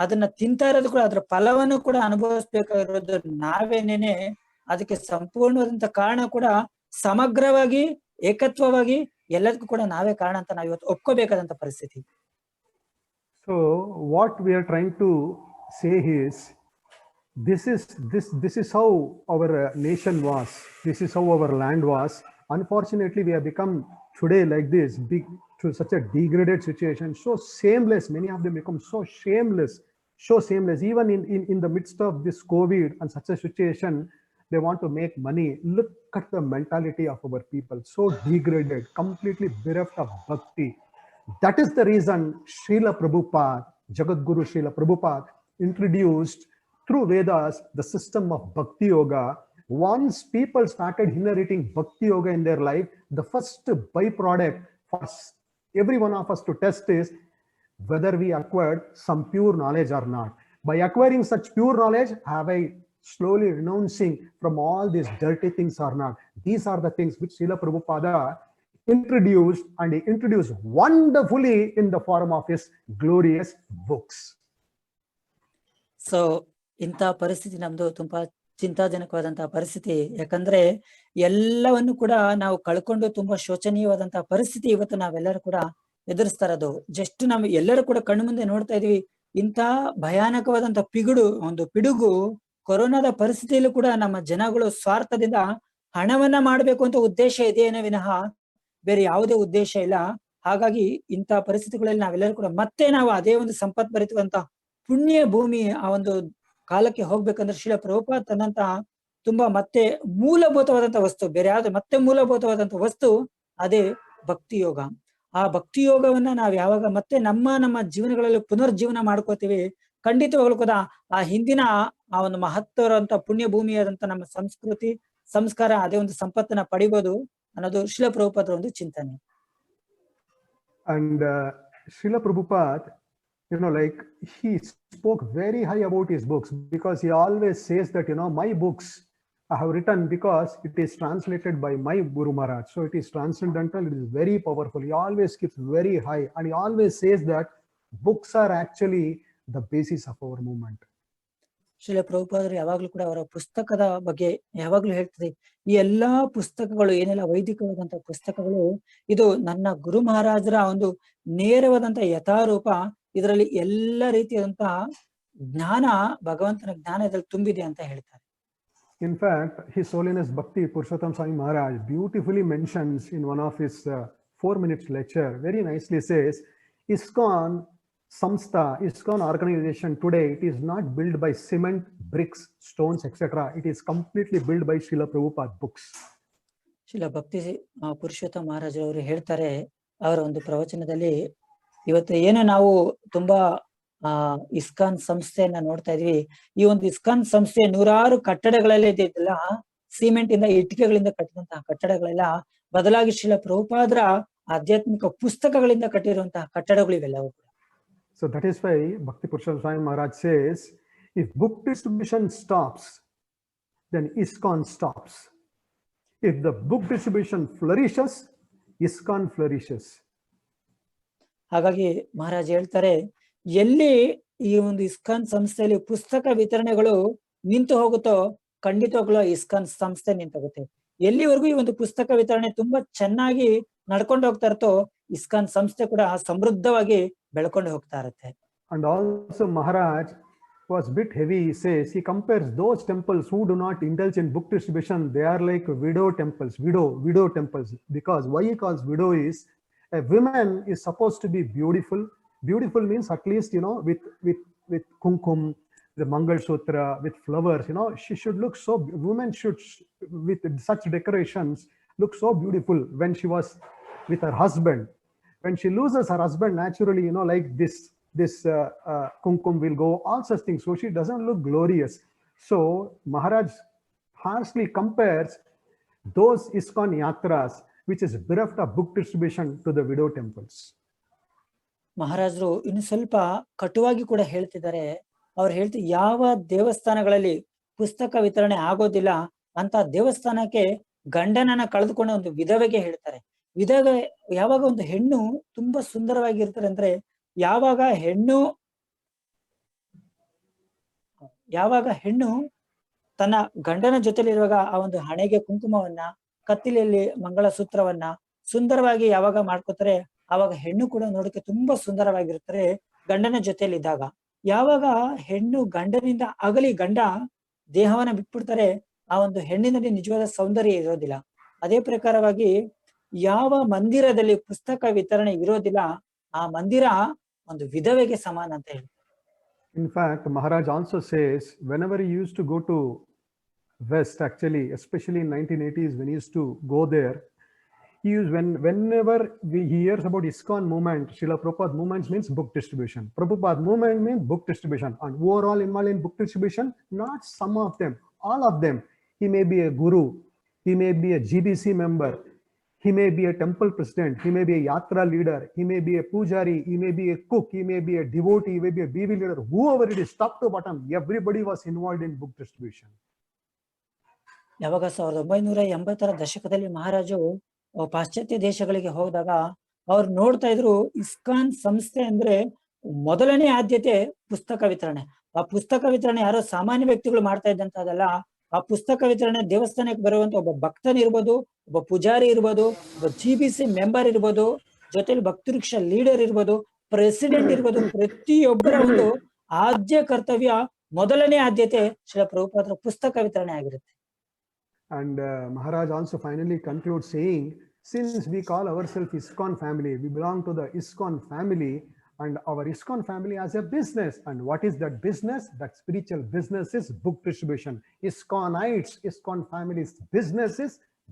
ಅದನ್ನ ತಿಂತಾ ಇರೋದು ಕೂಡ, ಅದ್ರ ಫಲವನ್ನು ಕೂಡ ಅನುಭವಿಸ್ಬೇಕಾಗಿರೋದು ನಾವೇನೇನೆ. ಅದಕ್ಕೆ ಸಂಪೂರ್ಣವಾದಂತ ಕಾರಣ ಕೂಡ ಸಮಗ್ರವಾಗಿ, ಏಕತ್ವವಾಗಿ ಎಲ್ಲದಕ್ಕೂ ಕೂಡ ನಾವೇ ಕಾರಣ ಅಂತ ನಾವು ಇವತ್ತು ಒಪ್ಕೋಬೇಕಾದಂತ ಪರಿಸ್ಥಿತಿ. So what we are trying to say is, this is how our nation was, this is how our land was. Unfortunately we have become today like this, big to such a degraded situation, so shameless. Many of them become so shameless. Even in the midst of this COVID and such a situation, they want to make money. Look at the mentality of our people, so degraded, completely bereft of bhakti. That is the reason Srila Prabhupada, Jagadguru Srila Prabhupada, introduced through Vedas the system of Bhakti Yoga. Once people started inheriting Bhakti Yoga in their life, the first byproduct for every one of us to test is whether we acquired some pure knowledge or not. By acquiring such pure knowledge, have I slowly renouncing from all these dirty things or not? These are the things which Srila Prabhupada introduced, and he introduced wonderfully in the form of his glorious books. So ಇಂಥ ಪರಿಸ್ಥಿತಿ ನಮ್ದು ತುಂಬಾ ಚಿಂತಾಜನಕವಾದಂತಹ ಪರಿಸ್ಥಿತಿ. ಯಾಕಂದ್ರೆ ಎಲ್ಲವನ್ನು ಕೂಡ ನಾವು ಕಳ್ಕೊಂಡು ತುಂಬಾ ಶೋಚನೀಯವಾದಂತಹ ಪರಿಸ್ಥಿತಿ ಇವತ್ತು ನಾವೆಲ್ಲರೂ ಕೂಡ ಎದುರಿಸ್ತಾ ಇರೋದು. ಜಸ್ಟ್ ನಾವು ಎಲ್ಲರೂ ಕೂಡ ಕಣ್ಣು ಮುಂದೆ ನೋಡ್ತಾ ಇದೀವಿ. ಇಂಥ ಭಯಾನಕವಾದಂತಹ ಪಿಡುಗು ಕೊರೋನಾದ ಪರಿಸ್ಥಿತಿಯಲ್ಲೂ ಕೂಡ ನಮ್ಮ ಜನಗಳು ಸ್ವಾರ್ಥದಿಂದ ಹಣವನ್ನ ಮಾಡ್ಬೇಕು ಅಂತ ಉದ್ದೇಶ ಇದೆಯೇನೋ ವಿನಃ ಬೇರೆ ಯಾವುದೇ ಉದ್ದೇಶ ಇಲ್ಲ. ಹಾಗಾಗಿ ಇಂಥ ಪರಿಸ್ಥಿತಿಗಳಲ್ಲಿ ನಾವೆಲ್ಲರೂ ಕೂಡ ಮತ್ತೆ ನಾವು ಅದೇ ಒಂದು ಸಂಪತ್ ಭರಿತವಂತ ಪುಣ್ಯ ಭೂಮಿ ಆ ಒಂದು ಕಾಲಕ್ಕೆ ಹೋಗ್ಬೇಕಂದ್ರೆ ಶ್ರೀಲ ಪ್ರಭುಪಾದ ತನ್ನಂತ ತುಂಬಾ ಮತ್ತೆ ಮೂಲಭೂತವಾದಂತ ವಸ್ತು, ಬೇರೆ ಯಾವ್ದು ಮತ್ತೆ ಮೂಲಭೂತವಾದಂತ ವಸ್ತು ಅದೇ ಭಕ್ತಿ ಯೋಗ. ಆ ಭಕ್ತಿ ಯೋಗವನ್ನ ನಾವ್ ಯಾವಾಗ ಮತ್ತೆ ನಮ್ಮ ಜೀವನಗಳಲ್ಲಿ ಪುನರ್ಜೀವನ ಮಾಡ್ಕೋತೀವಿ, ಖಂಡಿತವಾಗ್ಲೂ ಕೂಡ ಆ ಹಿಂದಿನ ಆ ಒಂದು ಮಹತ್ವರಂತ ಪುಣ್ಯ ಭೂಮಿಯಾದಂತ ನಮ್ಮ ಸಂಸ್ಕೃತಿ ಸಂಸ್ಕಾರ ಅದೇ ಒಂದು ಸಂಪತ್ತನ್ನ ಪಡಿಬೋದು ಅನ್ನೋದು ಶ್ರೀಲ ಪ್ರಭುಪಾದರ ಒಂದು ಚಿಂತನೆ. And Srila Prabhupada, like he spoke very high about his books, because he always says that, my books I have written because it is translated by my Guru Maharaj. So it is transcendental, it is very powerful. He always keeps very high, and he always says that books are actually the basis of our movement. Srila ಪ್ರಭುಪಾದರು ಯಾವಾಗ್ಲೂ ಕೂಡ ಅವರ ಪುಸ್ತಕದ ಬಗ್ಗೆ ಯಾವಾಗ್ಲೂ ಹೇಳ್ತದೆ, ಈ ಎಲ್ಲಾ ಪುಸ್ತಕಗಳು ಏನೆಲ್ಲ ವೈದಿಕವಾದಂತ ಪುಸ್ತಕಗಳು, ಇದು ನನ್ನ ಗುರು ಮಹಾರಾಜರ ಒಂದು ನೇರವಾದಂತ ಯಥಾರೂಪ. ಇದರಲ್ಲಿ ಎಲ್ಲ ರೀತಿಯಾದಂತಹ ಜ್ಞಾನ, ಭಗವಂತನ ಜ್ಞಾನ ಇದರಲ್ಲಿ ತುಂಬಿದೆ ಅಂತ ಹೇಳ್ತಾರೆ. In fact, His Holiness Bhakti Purushottam Swami Maharaj beautifully mentions in one of his 4 minutes lecture, very nicely says, ISKCON Samstha, ISKCON organization today, it is not built by cement, bricks, stones, etc. It is completely built by Srila Prabhupada books. Srila ಭಕ್ತಿ ಪುರುಷೋತ್ತಮ ಮಹಾರಾಜ್ ಅವರು ಹೇಳ್ತಾರೆ ಅವರ ಒಂದು ಪ್ರವಚನದಲ್ಲಿ, ಇವತ್ತು ಏನು ನಾವು ತುಂಬಾ ISKCON ಸಂಸ್ಥೆಯನ್ನ ನೋಡ್ತಾ ಇದ್ವಿ. ಈ ಒಂದು ಇಸ್ಕಾನ್ ಸಂಸ್ಥೆ 100 ಕಟ್ಟಡಗಳಲ್ಲಿ ಇದೆಯಲ್ಲ, ಸಿಮೆಂಟ್ ಇಂದ ಇಟ್ಟಿಗೆಗಳಿಂದ ಕಟ್ಟಿದಂತಹ ಕಟ್ಟಡಗಳೆಲ್ಲ ಬದಲಾಗಿ ಶ್ರೀಲ ಪ್ರಭುಪಾದರ ಆಧ್ಯಾತ್ಮಿಕ ಪುಸ್ತಕಗಳಿಂದ ಕಟ್ಟಿರುವಂತಹ ಕಟ್ಟಡಗಳು ಇವೆಲ್ಲವೂ ಕೂಡ. So that is why Bhakti Purushottam Swami Maharaj says, if book distribution stops, then ISKCON stops. If the book distribution flourishes, ISKCON flourishes. ಹಾಗಾಗಿ ಮಹಾರಾಜ್ ಹೇಳ್ತಾರೆ, ಎಲ್ಲಿ ಈ ಒಂದು ಇಸ್ಕಾನ್ ಸಂಸ್ಥೆಯಲ್ಲಿ ಪುಸ್ತಕ ವಿತರಣೆಗಳು ನಿಂತು ಹೋಗುತ್ತೋ ಖಂಡಿತವಾಗ್ಲೂ ಇಸ್ಕಾನ್ ಸಂಸ್ಥೆ ನಿಂತೋಗುತ್ತೆ. ಎಲ್ಲಿವರೆಗೂ ಈ ಒಂದು ಪುಸ್ತಕ ವಿತರಣೆ ತುಂಬಾ ಚೆನ್ನಾಗಿ ನಡ್ಕೊಂಡು ಹೋಗ್ತಾ ಇರುತ್ತೋ ಇಸ್ಕಾನ್ ಸಂಸ್ಥೆ ಕೂಡ ಸಮೃದ್ಧವಾಗಿ ಬೆಳ್ಕೊಂಡು ಹೋಗ್ತಾ ಇರುತ್ತೆ. And also Maharaj was a bit heavy. He says, he compares those temples who do not indulge in book distribution, they are like widow temples, widow temples. Because why he calls widow is, a woman is supposed to be beautiful. Beautiful means at least, with kumkum, the Mangal Sutra, with flowers, she should look so, women should, with such decorations, look so beautiful when she was with her husband. When she loses her husband, naturally, like this kumkum will go, all such things. So she doesn't look glorious. So Maharaj harshly compares those ISKCON yatras, which is bereft of book distribution, to the widow temples. ಮಹಾರಾಜರು ಇನ್ನು ಸ್ವಲ್ಪ ಕಟುವಾಗಿ ಕೂಡ ಹೇಳ್ತಿದ್ದಾರೆ. ಅವ್ರು ಯಾವ ದೇವಸ್ಥಾನಗಳಲ್ಲಿ ಪುಸ್ತಕ ವಿತರಣೆ ಆಗೋದಿಲ್ಲ ಅಂತ ದೇವಸ್ಥಾನಕ್ಕೆ ಗಂಡನನ್ನ ಕಳೆದುಕೊಂಡ ಒಂದು ವಿಧವೆಗೆ ಹೇಳ್ತಾರೆ. ವಿಧವೆ ಯಾವಾಗ ಒಂದು ಹೆಣ್ಣು ತುಂಬಾ ಸುಂದರವಾಗಿರ್ತಾರೆ ಅಂದ್ರೆ, ಯಾವಾಗ ಹೆಣ್ಣು ತನ್ನ ಗಂಡನ ಜೊತೆಲಿರುವಾಗ ಆ ಒಂದು ಹಣೆಗೆ ಕುಂಕುಮವನ್ನ, ಕತ್ತಿಲೆಯಲ್ಲಿ ಮಂಗಳಸೂತ್ರವನ್ನ ಸುಂದರವಾಗಿ ಯಾವಾಗ ಮಾಡ್ಕೋತಾರೆ, ಆವಾಗ ಹೆಣ್ಣು ಕೂಡ ನೋಡಕ್ಕೆ ತುಂಬಾ ಸುಂದರವಾಗಿರ್ತಾರೆ ಗಂಡನ ಜೊತೆಲಿದ್ದಾಗ. ಯಾವಾಗ ಹೆಣ್ಣು ಗಂಡನಿಂದ ಅಗಲಿ ಗಂಡ ದೇಹವನ್ನ ಬಿಟ್ಬಿಡ್ತಾರೆ, ಆ ಒಂದು ಹೆಣ್ಣಿನಲ್ಲಿ ನಿಜವಾದ ಸೌಂದರ್ಯ ಇರೋದಿಲ್ಲ. ಅದೇ ಪ್ರಕಾರವಾಗಿ ಯಾವ ಮಂದಿರದಲ್ಲಿ ಪುಸ್ತಕ ವಿತರಣೆ ಇರೋದಿಲ್ಲ ಆ ಮಂದಿರ ಒಂದು ವಿಧವೆಗೆ ಸಮಾನ ಅಂತ ಹೇಳಿ. In fact, Maharaj also says, whenever he used to go to West, actually, especially in 1980s, when he used to go there, he used, whenever he hears about ISKCON movement, Srila Prabhupada movements means book distribution. Prabhupada movement means book distribution. And overall involved in book distribution, not some of them, all of them. He may be a guru, he may be a GBC member, he may be a temple president, he may be a yatra leader, he may be a pujari, he may be a cook, he may be a devotee, he may be a BV leader, whoever it is, top to bottom, everybody was involved in book distribution. ಯಾವಾಗ 1980ರ ದಶಕದಲ್ಲಿ ಮಹಾರಾಜು ಪಾಶ್ಚಾತ್ಯ ದೇಶಗಳಿಗೆ ಹೋದಾಗ ಅವ್ರು ನೋಡ್ತಾ ಇದ್ರು, ISKCON ಸಂಸ್ಥೆ ಅಂದ್ರೆ ಮೊದಲನೇ ಆದ್ಯತೆ ಪುಸ್ತಕ ವಿತರಣೆ. ಆ ಪುಸ್ತಕ ವಿತರಣೆ ಯಾರೋ ಸಾಮಾನ್ಯ ವ್ಯಕ್ತಿಗಳು ಮಾಡ್ತಾ ಇದ್ದಂತದಲ್ಲ. ಆ ಪುಸ್ತಕ ವಿತರಣೆ ದೇವಸ್ಥಾನಕ್ಕೆ ಬರುವಂತ ಒಬ್ಬ ಭಕ್ತನಿರ್ಬೋದು, ಒಬ್ಬ ಪೂಜಾರಿ ಇರ್ಬೋದು, ಒಬ್ಬ GBC ಮೆಂಬರ್ ಇರ್ಬೋದು, ಜೊತೆಲಿ ಭಕ್ತಿ ವೃಕ್ಷ ಲೀಡರ್ ಇರ್ಬೋದು, ಪ್ರೆಸಿಡೆಂಟ್ ಇರ್ಬೋದು, ಪ್ರತಿಯೊಬ್ಬರ ಒಂದು ಆದ್ಯ ಕರ್ತವ್ಯ, ಮೊದಲನೇ ಆದ್ಯತೆ ಶ್ರೀಲ ಪ್ರಭುಪಾದರ ಪುಸ್ತಕ ವಿತರಣೆ ಆಗಿರುತ್ತೆ. And Maharaj also finally concludes saying, since we call ourselves ISKCON family, we belong to the ISKCON family, and our ISKCON family has a business. And what is that business? That spiritual business is book distribution. ISKCONites, ISKCON family's business is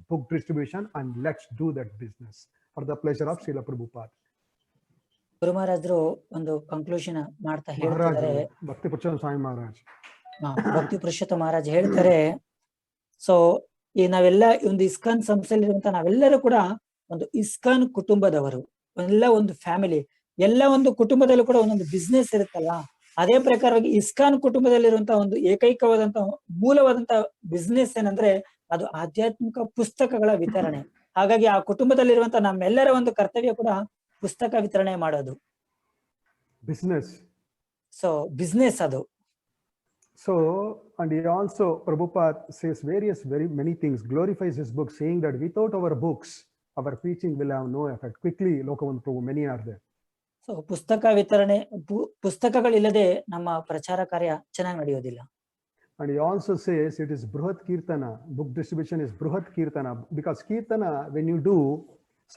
book distribution, and let's do that business for the pleasure of Srila Prabhupada. ಗುರು ಮಹಾರಾಜರು ಒಂದು conclusion ಮಾಡ್ತಾ ಹೇಳ್ತಾರೆ, ಭಕ್ತಿ ಪುರುಷೋತ್ತಮ ಸ್ವಾಮಿ ಮಹಾರಾಜ್ ಭಕ್ತಿ ಪುರುಷೋತ್ತಮ ಮಹಾರಾಜ್ ಹೇಳ್ತಾರೆ, so ಈ ನಾವೆಲ್ಲ ಒಂದು ಇಸ್ಕಾನ್ ಸಂಸ್ಥೆಯಲ್ಲಿರುವಂತ ನಾವೆಲ್ಲರೂ ಕೂಡ ಒಂದು ಇಸ್ಕಾನ್ ಕುಟುಂಬದವರು, ಎಲ್ಲ ಒಂದು ಫ್ಯಾಮಿಲಿ, ಎಲ್ಲ ಒಂದು ಕುಟುಂಬದಲ್ಲೂ ಕೂಡ ಒಂದೊಂದು ಬಿಸ್ನೆಸ್ ಇರುತ್ತಲ್ಲ. ಅದೇ ಪ್ರಕಾರವಾಗಿ ಇಸ್ಕಾನ್ ಕುಟುಂಬದಲ್ಲಿರುವಂತಹ ಒಂದು ಏಕೈಕವಾದಂತಹ ಮೂಲವಾದಂತಹ ಬಿಸ್ನೆಸ್ ಏನಂದ್ರೆ ಅದು ಆಧ್ಯಾತ್ಮಿಕ ಪುಸ್ತಕಗಳ ವಿತರಣೆ. ಹಾಗಾಗಿ ಆ ಕುಟುಂಬದಲ್ಲಿರುವಂತಹ ನಮ್ಮೆಲ್ಲರ ಒಂದು ಕರ್ತವ್ಯ ಕೂಡ ಪುಸ್ತಕ ವಿತರಣೆ ಮಾಡೋದು ಬಿಸ್ನೆಸ್. ಸೊ ಬಿಸ್ನೆಸ್ ಅದು. So, and he also, Prabhupada says very many things, glorifies his book, saying that without our books, our preaching will have no effect. Quickly, Lokavan Prabhu, many are there. So ಪುಸ್ತಕ ವಿತರಣೆ, ಪುಸ್ತಕಗಳಿಲ್ಲದೆ ನಮ್ಮ ಪ್ರಚಾರ ಕಾರ್ಯ ಚೆನ್ನಾಗಿ ನಡೆಯೋದಿಲ್ಲ. And he also says it is Bruhat Kirtana, book distribution is Bruhat Kirtana, because Kirtana, when you do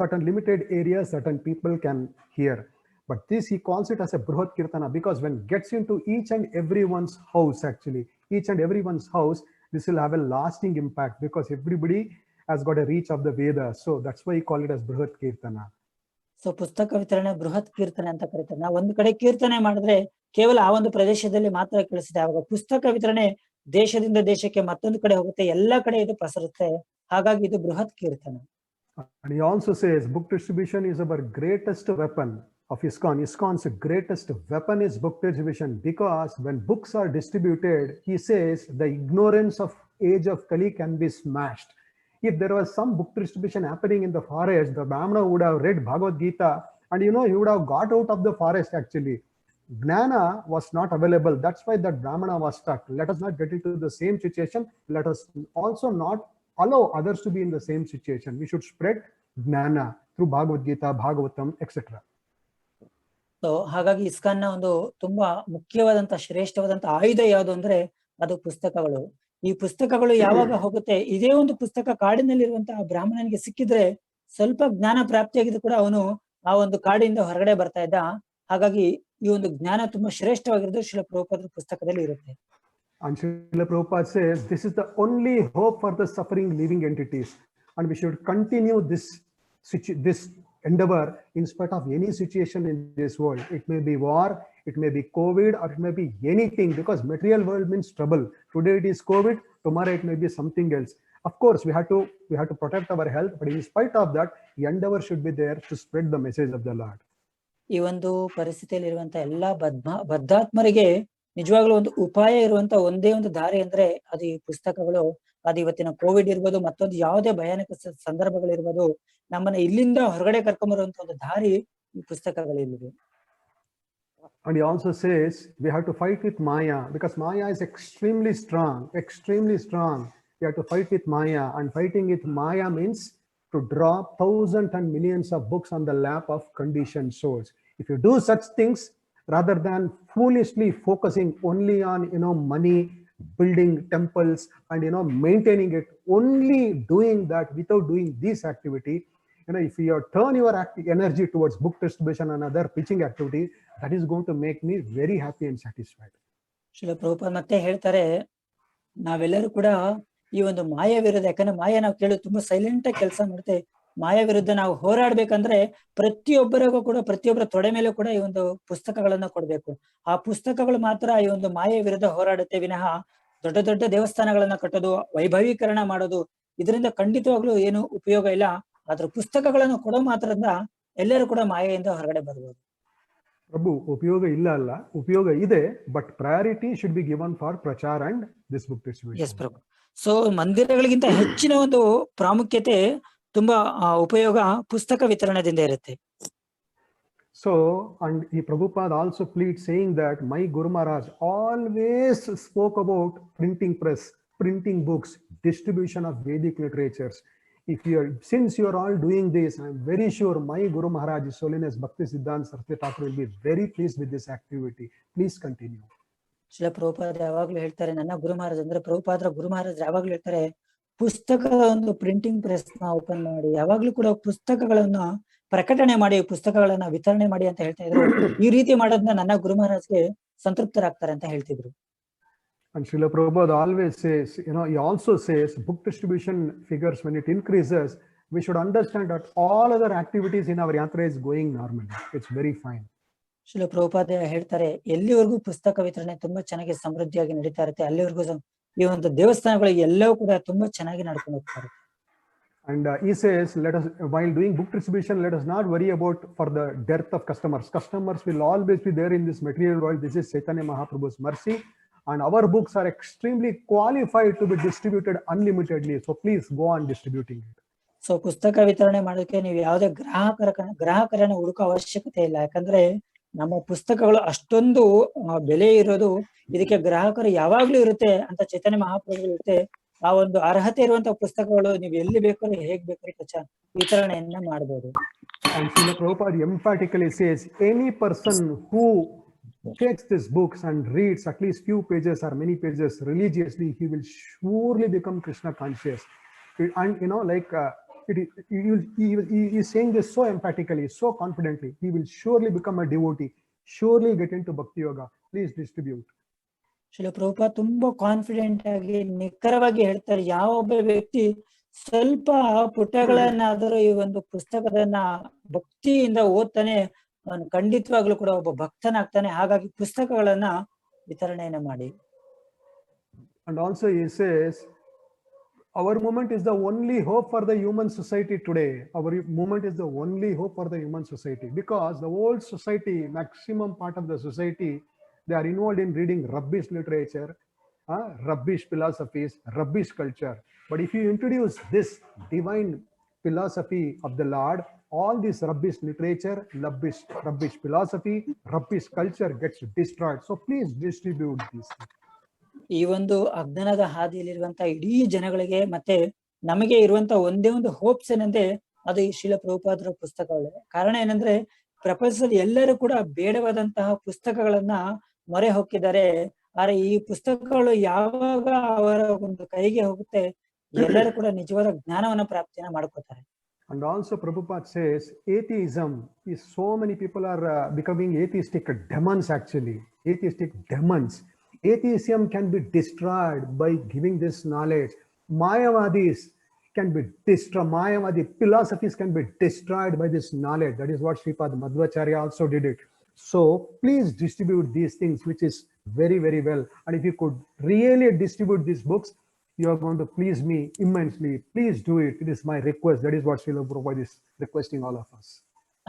certain limited areas, certain people can hear. But this he calls it as a Bruhat Kirtana, because when it gets into each and everyone's house, actually, each and everyone's house, this will have a lasting impact, because everybody has got a reach of the Vedas. So that's why he call it as Bruhat Kirtana. So ಪುಸ್ತಕ ವಿತರಣೆ ಬೃಹತ್ ಕೀರ್ತನೆ ಅಂತ ಕರೀತಾರೆ. ನಾವು ಒಂದು ಕಡೆ ಕೀರ್ತನೆ ಮಾಡಿದ್ರೆ ಕೇವಲ ಆ ಒಂದು ಪ್ರದೇಶದಲ್ಲಿ ಮಾತ್ರ ಕೇಳಿಸಿದೆ. ಆವಾಗ ಪುಸ್ತಕ ವಿತರಣೆ ದೇಶದಿಂದ ದೇಶಕ್ಕೆ ಮತ್ತೊಂದು ಕಡೆ ಹೋಗುತ್ತೆ, ಎಲ್ಲ ಕಡೆ ಇದು ಪಸರುತ್ತೆ. ಹಾಗಾಗಿ ಇದು ಬೃಹತ್ ಕೀರ್ತನ. And he also says book distribution is our greatest weapon of ISKCON. ISKCON's greatest weapon is book distribution, because when books are distributed, he says the ignorance of age of Kali can be smashed. If there was some book distribution happening in the forest, the Brahmana would have read Bhagavad Gita, and he would have got out of the forest actually. Gnana was not available. That's why that Brahmana was stuck. Let us not get into the same situation. Let us also not allow others to be in the same situation. We should spread Gnana through Bhagavad Gita, Bhagavatam, etc. So ಹಾಗಾಗಿ ಇಸ್ಕಾನ್ನ ಒಂದು ತುಂಬಾ ಮುಖ್ಯವಾದಂತ ಶ್ರೇಷ್ಠವಾದಂತ ಆಯುಧ ಯಾವುದು ಅಂದ್ರೆ ಅದು ಪುಸ್ತಕಗಳು. ಈ ಪುಸ್ತಕಗಳು ಯಾವಾಗ ಹೋಗುತ್ತೆ, ಇದೇ ಒಂದು ಪುಸ್ತಕ ಕಾಡಿನಲ್ಲಿರುವಂತಹ ಬ್ರಾಹ್ಮಣನಿಗೆ ಸಿಕ್ಕಿದ್ರೆ ಸ್ವಲ್ಪ ಜ್ಞಾನ ಪ್ರಾಪ್ತಿಯಾಗಿದ್ದು ಕೂಡ ಅವನು ಆ ಒಂದು ಕಾಡಿನಿಂದ ಹೊರಗಡೆ ಬರ್ತಾ ಇದ್ದ. ಹಾಗಾಗಿ ಈ ಒಂದು ಜ್ಞಾನ ತುಂಬಾ ಶ್ರೇಷ್ಠವಾಗಿರೋದು ಶ್ರೀಲ ಪ್ರಭುಪಾದರ ಪುಸ್ತಕದಲ್ಲಿ ಇರುತ್ತೆ. And Srila Prabhupada says this is the only hope for the suffering living entities, and we should continue this endeavor in spite of any situation in this world. It may be war, it may be COVID, or it may be anything, because material world means trouble. Today it is COVID, tomorrow it may be something else. Of course, we have to protect our health, but in spite of that, the endeavor should be there to spread the message of the Lord. ಈ ಒಂದು ಪರಿಸ್ಥಿತಿಯಲ್ಲಿ ಇರುವಂತ ಎಲ್ಲಾ ಬದ್ಧಾತ್ಮರಿಗೆ ನಿಜವಾಗ್ಲೂ ಒಂದು ಉಪಾಯ ಇರುವಂತ ಒಂದೇ ಒಂದು ದಾರಿ ಅಂದ್ರೆ ಅದು ಈ ಪುಸ್ತಕಗಳು. ಅದು ಇವತ್ತಿನ ಕೋವಿಡ್ ಇರ್ಬೋದು, ಮತ್ತೊಂದು ಯಾವುದೇ ಭಯಾನಕ ಸಂದರ್ಭಗಳಿರ್ಬೋದು, ನಮ್ಮನ್ನ ಇಲ್ಲಿಂದ ಹೊರಗಡೆ ಕರ್ಕೊಂಬರುವಂತ ಒಂದು ದಾರಿ ಈ ಪುಸ್ತಕಗಳಿವೆ. And he also says we have to fight with Maya, because Maya is extremely strong. We have to fight with Maya, and fighting with Maya means to drop thousands and millions of books on the lap of conditioned souls. If you do such things, rather than foolishly focusing only on money, building temples, and maintaining it, only doing that without doing this activity, if you turn your energy towards book distribution and other pitching activity, that is going to make me very happy and satisfied. Srila Prabhupada ಮತ್ತೆ ಹೇಳ್ತಾರೆ, ನಾವೆಲ್ಲರೂ ಕೂಡ ಈ ಒಂದು ಮಾಯ ವಿರುದ್ಧ, ಯಾಕಂದ್ರೆ ಮಾಯ ನಾವು ಕೇಳೋದು ತುಂಬಾ ಸೈಲೆಂಟ್ ಆಗಿ ಕೆಲಸ ಮಾಡುತ್ತೆ. ಮಾಯ ವಿರುದ್ಧ ನಾವು ಹೋರಾಡ್ಬೇಕಂದ್ರೆ ಪ್ರತಿಯೊಬ್ಬರಿಗೂ ಕೂಡ, ಪ್ರತಿಯೊಬ್ಬರ ತೊಡೆ ಮೇಲೆ ಕೂಡ ಈ ಒಂದು ಪುಸ್ತಕಗಳನ್ನ ಕೊಡ್ಬೇಕು. ಆ ಪುಸ್ತಕಗಳು ಮಾತ್ರ ಈ ಒಂದು ಮಾಯ ವಿರುದ್ಧ ಹೋರಾಡುತ್ತೆ ವಿನಃ ದೊಡ್ಡ ದೊಡ್ಡ ದೇವಸ್ಥಾನಗಳನ್ನ ಕಟ್ಟೋದು, ವೈಭವೀಕರಣ ಮಾಡೋದು, ಇದರಿಂದ ಖಂಡಿತವಾಗ್ಲೂ ಏನು ಉಪಯೋಗ ಇಲ್ಲ. ಆದ್ರ ಪುಸ್ತಕಗಳನ್ನು ಕೊಡೋ ಮಾತ್ರದಿಂದ ಎಲ್ಲರೂ ಕೂಡ ಮಾಯೆಯಿಂದ ಹೊರಗಡೆ ಬರ್ಬೋದು. ಪ್ರಭು, ಉಪಯೋಗ ಇಲ್ಲ ಅಲ್ಲ, ಉಪಯೋಗ ಇದೆ, but priority should be given for ಪ್ರಚಾರ and this book distribution. Yes Prabhu. So ಮಂದಿರಗಳಿಗಿಂತ ಹೆಚ್ಚಿನ ಒಂದು ಪ್ರಾಮುಖ್ಯತೆ, ತುಂಬಾ ಉಪಯೋಗ ಪುಸ್ತಕ ವಿತರಣೆದಿಂದ ಇರುತ್ತೆ. So, and Prabhupada also pleads saying that my Guru Maharaj always spoke about printing press, printing books, distribution of Vedic literatures. Since you are all doing this, I am very sure my Guru Maharaj, His Holiness Bhakti Siddhanta Saraswati Thakur, will be very pleased with this activity. Please continue. Srila Prabhupada ಯಾವಾಗ್ಲೂ ಹೇಳ್ತಾರೆ, ನನ್ನ ಗುರು ಮಹಾರಾಜ್ ಅಂದ್ರೆ ಪ್ರಭುಪಾದರ ಗುರು ಮಹಾರಾಜ್ ಯಾವಾಗ್ಲೂ ಹೇಳ್ತಾರೆ, ಪುಸ್ತಕದ ಒಂದು printing press ನ open ಮಾಡಿ, ಯಾವಾಗ್ಲೂ ಕೂಡ ಪುಸ್ತಕಗಳನ್ನ ಪ್ರಕಟಣೆ ಮಾಡಿ, ಪುಸ್ತಕಗಳನ್ನ ವಿತರಣೆ ಮಾಡಿ ಅಂತ ಹೇಳ್ತಾ ಇದ್ರು. ಈ ರೀತಿ ಮಾಡೋದ್ನ ನನ್ನ ಗುರು ಮಹಾರಾಜ್ಗೆ ಸಂತೃಪ್ತರಾಗ್ತಾರೆ ಅಂತ ಹೇಳ್ತಿದ್ರು. And Srila Prabhupada always says, he also says book distribution figures, when it increases, we should understand that all other activities in our yatra is going normally. It's very fine. Srila Prabhupada ಹೇಳ್ತಾರೆ, ಎಲ್ಲಿವರೆಗೂ ಪುಸ್ತಕ ವಿತರಣೆ ತುಂಬಾ ಚೆನ್ನಾಗಿ ಸಮೃದ್ಧಿಯಾಗಿ ನಡೀತಾ ಇರುತ್ತೆ, ಅಲ್ಲಿವರೆಗೂ ಈ ಒಂದು ದೇವಸ್ಥಾನಗಳಿಗೆ ಎಲ್ಲವೂ ಕೂಡ ತುಂಬಾ ಚೆನ್ನಾಗಿ ನಡ್ಕೊಂಡು ಹೋಗ್ತಾರೆ. And he says, while doing book distribution, let us not worry about for the dearth of customers. Customers will always be there in this material world. This is Chaitanya Mahaprabhu's mercy, and our books are extremely qualified to be distributed unlimitedly. So please go on distributing it. So ಪುಸ್ತಕ ವಿತರಣೆ ಮಾಡೋಕೆ ನೀವು ಯಾವುದೇ ಗ್ರಾಹಕರನ್ನ ಹುಡುಕೋ ಅವಶ್ಯಕತೆ ಇಲ್ಲ. ಯಾಕಂದ್ರೆ ನಮ್ಮ ಪುಸ್ತಕಗಳು ಅಷ್ಟೊಂದು ಬೆಲೆ ಇರೋದು, ಇದಕ್ಕೆ ಗ್ರಾಹಕರು ಯಾವಾಗ್ಲೂ ಇರುತ್ತೆ ಅಂತ ಚೈತನ್ಯ ಮಹಾಪ್ರಭುಗಳು ಇರುತ್ತೆ. ಆ ಒಂದು ಅರ್ಹತೆ ಇರುವಂತಹ ಪುಸ್ತಕಗಳು ನೀವು ಎಲ್ಲಿ ಬೇಕಾದ್ರೂ ಹೇಗ್ ಬೇಕಾದ್ರೂ ವಿತರಣೆಯನ್ನ ಮಾಡಬಹುದು. And Srila Prabhupada emphatically says, any person who takes these books and reads at least few pages or many pages religiously, he will surely become Krishna conscious. And he is saying this so emphatically, so confidently. He will surely become a devotee, surely get into Bhakti Yoga. Please distribute. Srila Prabhupada ತುಂಬಾ confident ಆಗಿ ನಿಖರವಾಗಿ ಹೇಳ್ತಾರೆ, ಯಾವೊಬ್ಬ ವ್ಯಕ್ತಿ ಸ್ವಲ್ಪ ಪುಟಗಳನ್ನಾದರೂ ಈ ಒಂದು ಪುಸ್ತಕದನ್ನ ಭಕ್ತಿಯಿಂದ ಓದ್ತಾನೆ, ಅವನು ಖಂಡಿತವಾಗ್ಲೂ ಕೂಡ ಒಬ್ಬ ಭಕ್ತನಾಗ್ತಾನೆ. ಹಾಗಾಗಿ ಪುಸ್ತಕಗಳನ್ನ ವಿತರಣೆಯನ್ನ ಮಾಡಿ. And also he says, our movement is the only hope for the human society today. Our movement is the only hope for the human society, because the whole society, maximum part of the society, they are involved in reading rubbish literature, rubbish philosophies, rubbish culture. But if you introduce this divine philosophy of the Lord, all this rubbish literature, rubbish philosophy, rubbish culture gets destroyed. So please distribute these things. ಈ ಒಂದು ಅಜ್ಞಾನದ ಹಾದಿಯಲ್ಲಿರುವಂತ ಇಡೀ ಜನಗಳಿಗೆ ಮತ್ತೆ ನಮಗೆ ಇರುವಂತ ಒಂದೇ ಒಂದು ಹೋಪ್ಸ್ ಏನಂದ್ರೆ ಅದು ಈ ಶ್ರೀಲ ಪ್ರಭುಪಾದರ ಪುಸ್ತಕಗಳೇ. ಕಾರಣ ಏನಂದ್ರೆ ಪ್ರಪಂಚದಲ್ಲಿ ಎಲ್ಲರೂ ಕೂಡ ಬೇಡವಾದಂತಹ ಪುಸ್ತಕಗಳನ್ನ ಮೊರೆ ಹೊಕ್ಕಿದ್ದಾರೆ. ಆದ್ರೆ ಈ ಪುಸ್ತಕಗಳು ಯಾವಾಗ ಅವರ ಒಂದು ಕೈಗೆ ಹೋಗುತ್ತೆ, ಎಲ್ಲರೂ ಕೂಡ ನಿಜವಾದ ಜ್ಞಾನವನ್ನ ಪ್ರಾಪ್ತಿಯನ್ನ ಮಾಡ್ಕೋತಾರೆ. And also Prabhupada says atheism is, so many people are becoming atheistic demons actually, atheistic demons. Atheism can be destroyed by giving this knowledge. Mayavadis can be destroyed. Mayavadi philosophies can be destroyed by this knowledge. That is what Sripad Madhvacharya also did it. So please distribute these things, which is very, very well. And if you could really distribute these books, you are going to please me immensely. Please do it. It is my request. That is what Srila Prabhupada is requesting all of us.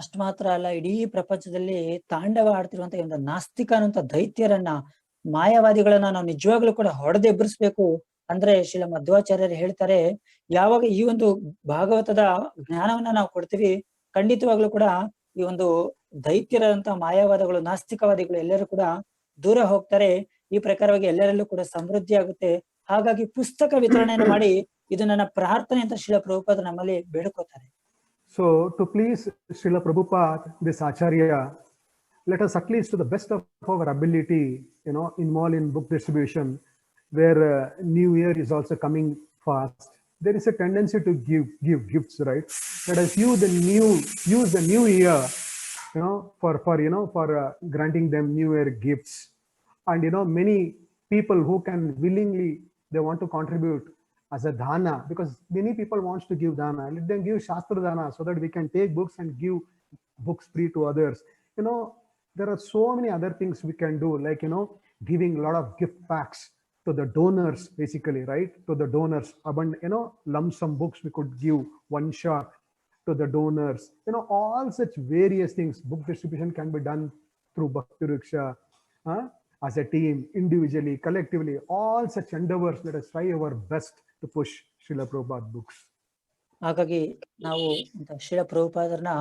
ಅಷ್ಟು ಮಾತ್ರ ಅಲ್ಲ, ಇಡೀ ಪ್ರಪಂಚದಲ್ಲಿ ತಾಂಡವ ಆಡ್ತಿರುವಂತ ಒಂದು ನಾಸ್ತಿಕ ಅನ್ನುವಂತ ದೈತ್ಯರನ್ನ, ಮಾಯಾವಾದಿಗಳನ್ನ ನಾವು ನಿಜವಾಗ್ಲೂ ಕೂಡ ಹೊಡೆದೆಬ್ಬರಿಸ್ಬೇಕು. ಅಂದ್ರೆ ಶ್ರೀಲ ಮಧ್ವಾಚಾರ್ಯರು ಹೇಳ್ತಾರೆ, ಯಾವಾಗ ಈ ಒಂದು ಭಾಗವತದ ಜ್ಞಾನವನ್ನ ನಾವು ಕೊಡ್ತೀವಿ, ಖಂಡಿತವಾಗ್ಲೂ ಕೂಡ ಈ ಒಂದು ದೈತ್ಯರಂತ ಮಾಯಾವಾದಗಳು, ನಾಸ್ತಿಕವಾದಿಗಳು ಎಲ್ಲರೂ ಕೂಡ ದೂರ ಹೋಗ್ತಾರೆ. ಈ ಪ್ರಕಾರವಾಗಿ ಎಲ್ಲರಲ್ಲೂ ಕೂಡ ಸಮೃದ್ಧಿ ಆಗುತ್ತೆ. ಹಾಗಾಗಿ ಪುಸ್ತಕ ವಿತರಣೆಯನ್ನು ಮಾಡಿ, ಇದು ನನ್ನ ಪ್ರಾರ್ಥನೆ ಅಂತ ಶ್ರೀಲ ಪ್ರಭುಪಾದ ನಮ್ಮಲ್ಲಿ ಬೇಡ್ಕೋತಾರೆ. So to please Srila Prabhupada, this Acharya, let us at least to the best of our ability, involve in book distribution, where New Year is also coming fast. There is a tendency to give gifts, right? Let us use the new year, for granting them New Year gifts. And many people who can willingly, they want to contribute as a dana, because many people wants to give dana. Let them give Shastra dana so that we can take books and give books free to others. There are so many other things we can do, like, giving a lot of gift packs to the donors, basically, right? To the donors, lump sum books we could give one shot to the donors. All such various things. Book distribution can be done through Bhakti Riksha, as a team, individually, collectively. All such endeavors, let us try our best to push Srila Prabhupada books. ಹಾಗಾಗಿ ನಾವು ಶ್ರೀಲ ಪ್ರಭುಪಾದರನ್ನ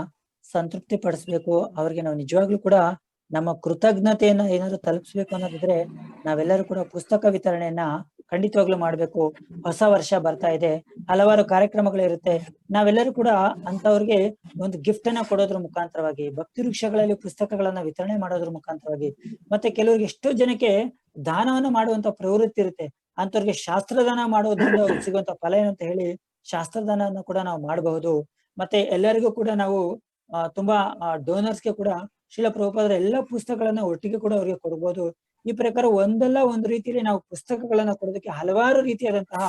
ಸಂತೃಪ್ತಿ ಪಡಿಸ್ಬೇಕು. ಅವ್ರಿಗೆ ನಾವು ನಿಜವಾಗ್ಲೂ ಕೂಡ ನಮ್ಮ ಕೃತಜ್ಞತೆಯನ್ನ ಏನಾದ್ರು ತಲುಪಿಸ್ಬೇಕು ಅನ್ನೋದಿದ್ರೆ, ನಾವೆಲ್ಲರೂ ಕೂಡ ಪುಸ್ತಕ ವಿತರಣೆಯನ್ನ ಖಂಡಿತವಾಗ್ಲೂ ಮಾಡ್ಬೇಕು. ಹೊಸ ವರ್ಷ ಬರ್ತಾ ಇದೆ, ಹಲವಾರು ಕಾರ್ಯಕ್ರಮಗಳಿರುತ್ತೆ. ನಾವೆಲ್ಲರೂ ಕೂಡ ಅಂತವ್ರಿಗೆ ಒಂದು ಗಿಫ್ಟ್ ಅನ್ನ ಕೊಡೋದ್ರ ಮುಖಾಂತರವಾಗಿ, ಭಕ್ತಿ ವೃಕ್ಷಗಳಲ್ಲಿ ಪುಸ್ತಕಗಳನ್ನ ವಿತರಣೆ ಮಾಡೋದ್ರ ಮುಖಾಂತರವಾಗಿ, ಮತ್ತೆ ಕೆಲವರಿಗೆ ಎಷ್ಟೋ ಜನಕ್ಕೆ ದಾನವನ್ನ ಮಾಡುವಂತ ಪ್ರವೃತ್ತಿ ಇರುತ್ತೆ. ಅಂತವ್ರಿಗೆ ಶಾಸ್ತ್ರದಾನ ಮಾಡೋದ್ರಿಂದ ಸಿಗುವಂತ ಫಲ ಏನು ಅಂತ ಹೇಳಿ ಶಾಸ್ತ್ರದಾನವನ್ನು ಕೂಡ ನಾವು ಮಾಡಬಹುದು. ಮತ್ತೆ ಎಲ್ಲರಿಗೂ ಕೂಡ ನಾವು ತುಂಬಾ ಡೋನರ್ಸ್ಗೆ ಕೂಡ ಶ್ರೀಲ ಪ್ರಭುಪಾದರ ಎಲ್ಲ ಪುಸ್ತಕಗಳನ್ನ ಒಟ್ಟಿಗೆ ಕೂಡ ಅವ್ರಿಗೆ ಕೊಡ್ಬೋದು. ಈ ಪ್ರಕಾರ ಒಂದಲ್ಲ ಒಂದು ರೀತಿಯಲ್ಲಿ ನಾವು ಪುಸ್ತಕಗಳನ್ನ ಕೊಡೋದಕ್ಕೆ ಹಲವಾರು ರೀತಿಯಾದಂತಹ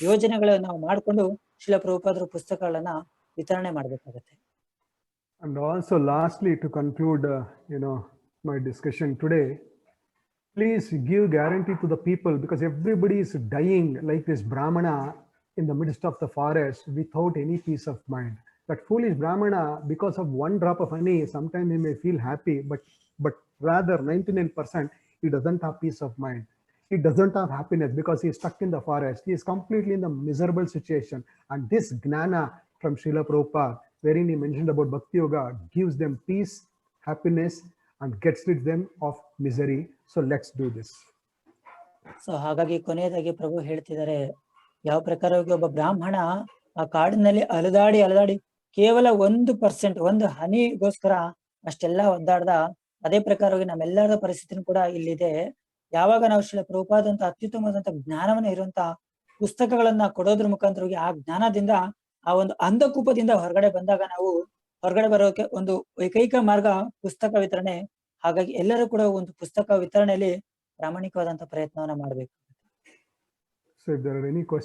ಯೋಜನೆಗಳನ್ನ ನಾವು ಮಾಡಿಕೊಂಡು ಶ್ರೀಲ ಪ್ರಭುಪಾದರ ಪುಸ್ತಕಗಳನ್ನ ವಿತರಣೆ ಮಾಡ್ಬೇಕಾಗತ್ತೆ. And also lastly, to conclude my discussion today, please give guarantee to the people, because everybody is dying like this Brahmana in the midst of the forest without any peace of mind. That foolish Brahmana, because of one drop of honey, sometimes he may feel happy, but rather 99% he doesn't have peace of mind. He doesn't have happiness because he is stuck in the forest. He is completely in the miserable situation. And this gnana from Srila Prabhupada, wherein he mentioned about Bhakti Yoga, gives them peace, happiness, and gets rid them of misery. So let's do this. So ಹಾಗಾಗಿ ಕೊನೆಯದಾಗಿ ಪ್ರಭು ಹೇಳ್ತಿದ್ದಾರೆ, ಯಾವ ಪ್ರಕಾರವಾಗಿ ಒಬ್ಬ ಬ್ರಾಹ್ಮಣ ಆ ಕಾಡಿನಲ್ಲಿ ಅಲದಾಡಿ ಕೇವಲ 1%, ಒಂದು ಹನಿಗೋಸ್ಕರ ಅಷ್ಟೆಲ್ಲ ಒದ್ದಾಡ್ದ, ಅದೇ ಪ್ರಕಾರವಾಗಿ ನಮ್ಮೆಲ್ಲರ ಪರಿಸ್ಥಿತಿನೂ ಕೂಡ ಇಲ್ಲಿದೆ. ಯಾವಾಗ ನಾವು ಶ್ರೀಲ ಪ್ರಭುಪಾದಂತ ಅತ್ಯುತ್ತಮವಾದಂತ ಜ್ಞಾನವನ್ನ ಇರುವಂತ ಪುಸ್ತಕಗಳನ್ನ ಕೊಡೋದ್ರ ಮುಖಾಂತರವಾಗಿ ಆ ಜ್ಞಾನದಿಂದ, ಆ ಒಂದು ಅಂಧಕೂಪದಿಂದ ಹೊರಗಡೆ ಬಂದಾಗ ನಾವು ಹೊರಗಡೆ ಬರೋಕೆ ಒಂದು ಏಕೈಕ ಮಾರ್ಗ ಪುಸ್ತಕ ವಿತರಣೆ. ಹಾಗಾಗಿ ಎಲ್ಲರೂ ಕೂಡ ಒಂದು ಪುಸ್ತಕ ವಿತರಣೆಯಲ್ಲಿ ಪ್ರಾಮಾಣಿಕವಾದಂತ ಪ್ರಯತ್ನವನ್ನ ಮಾಡ್ಬೇಕು. So if there are any questions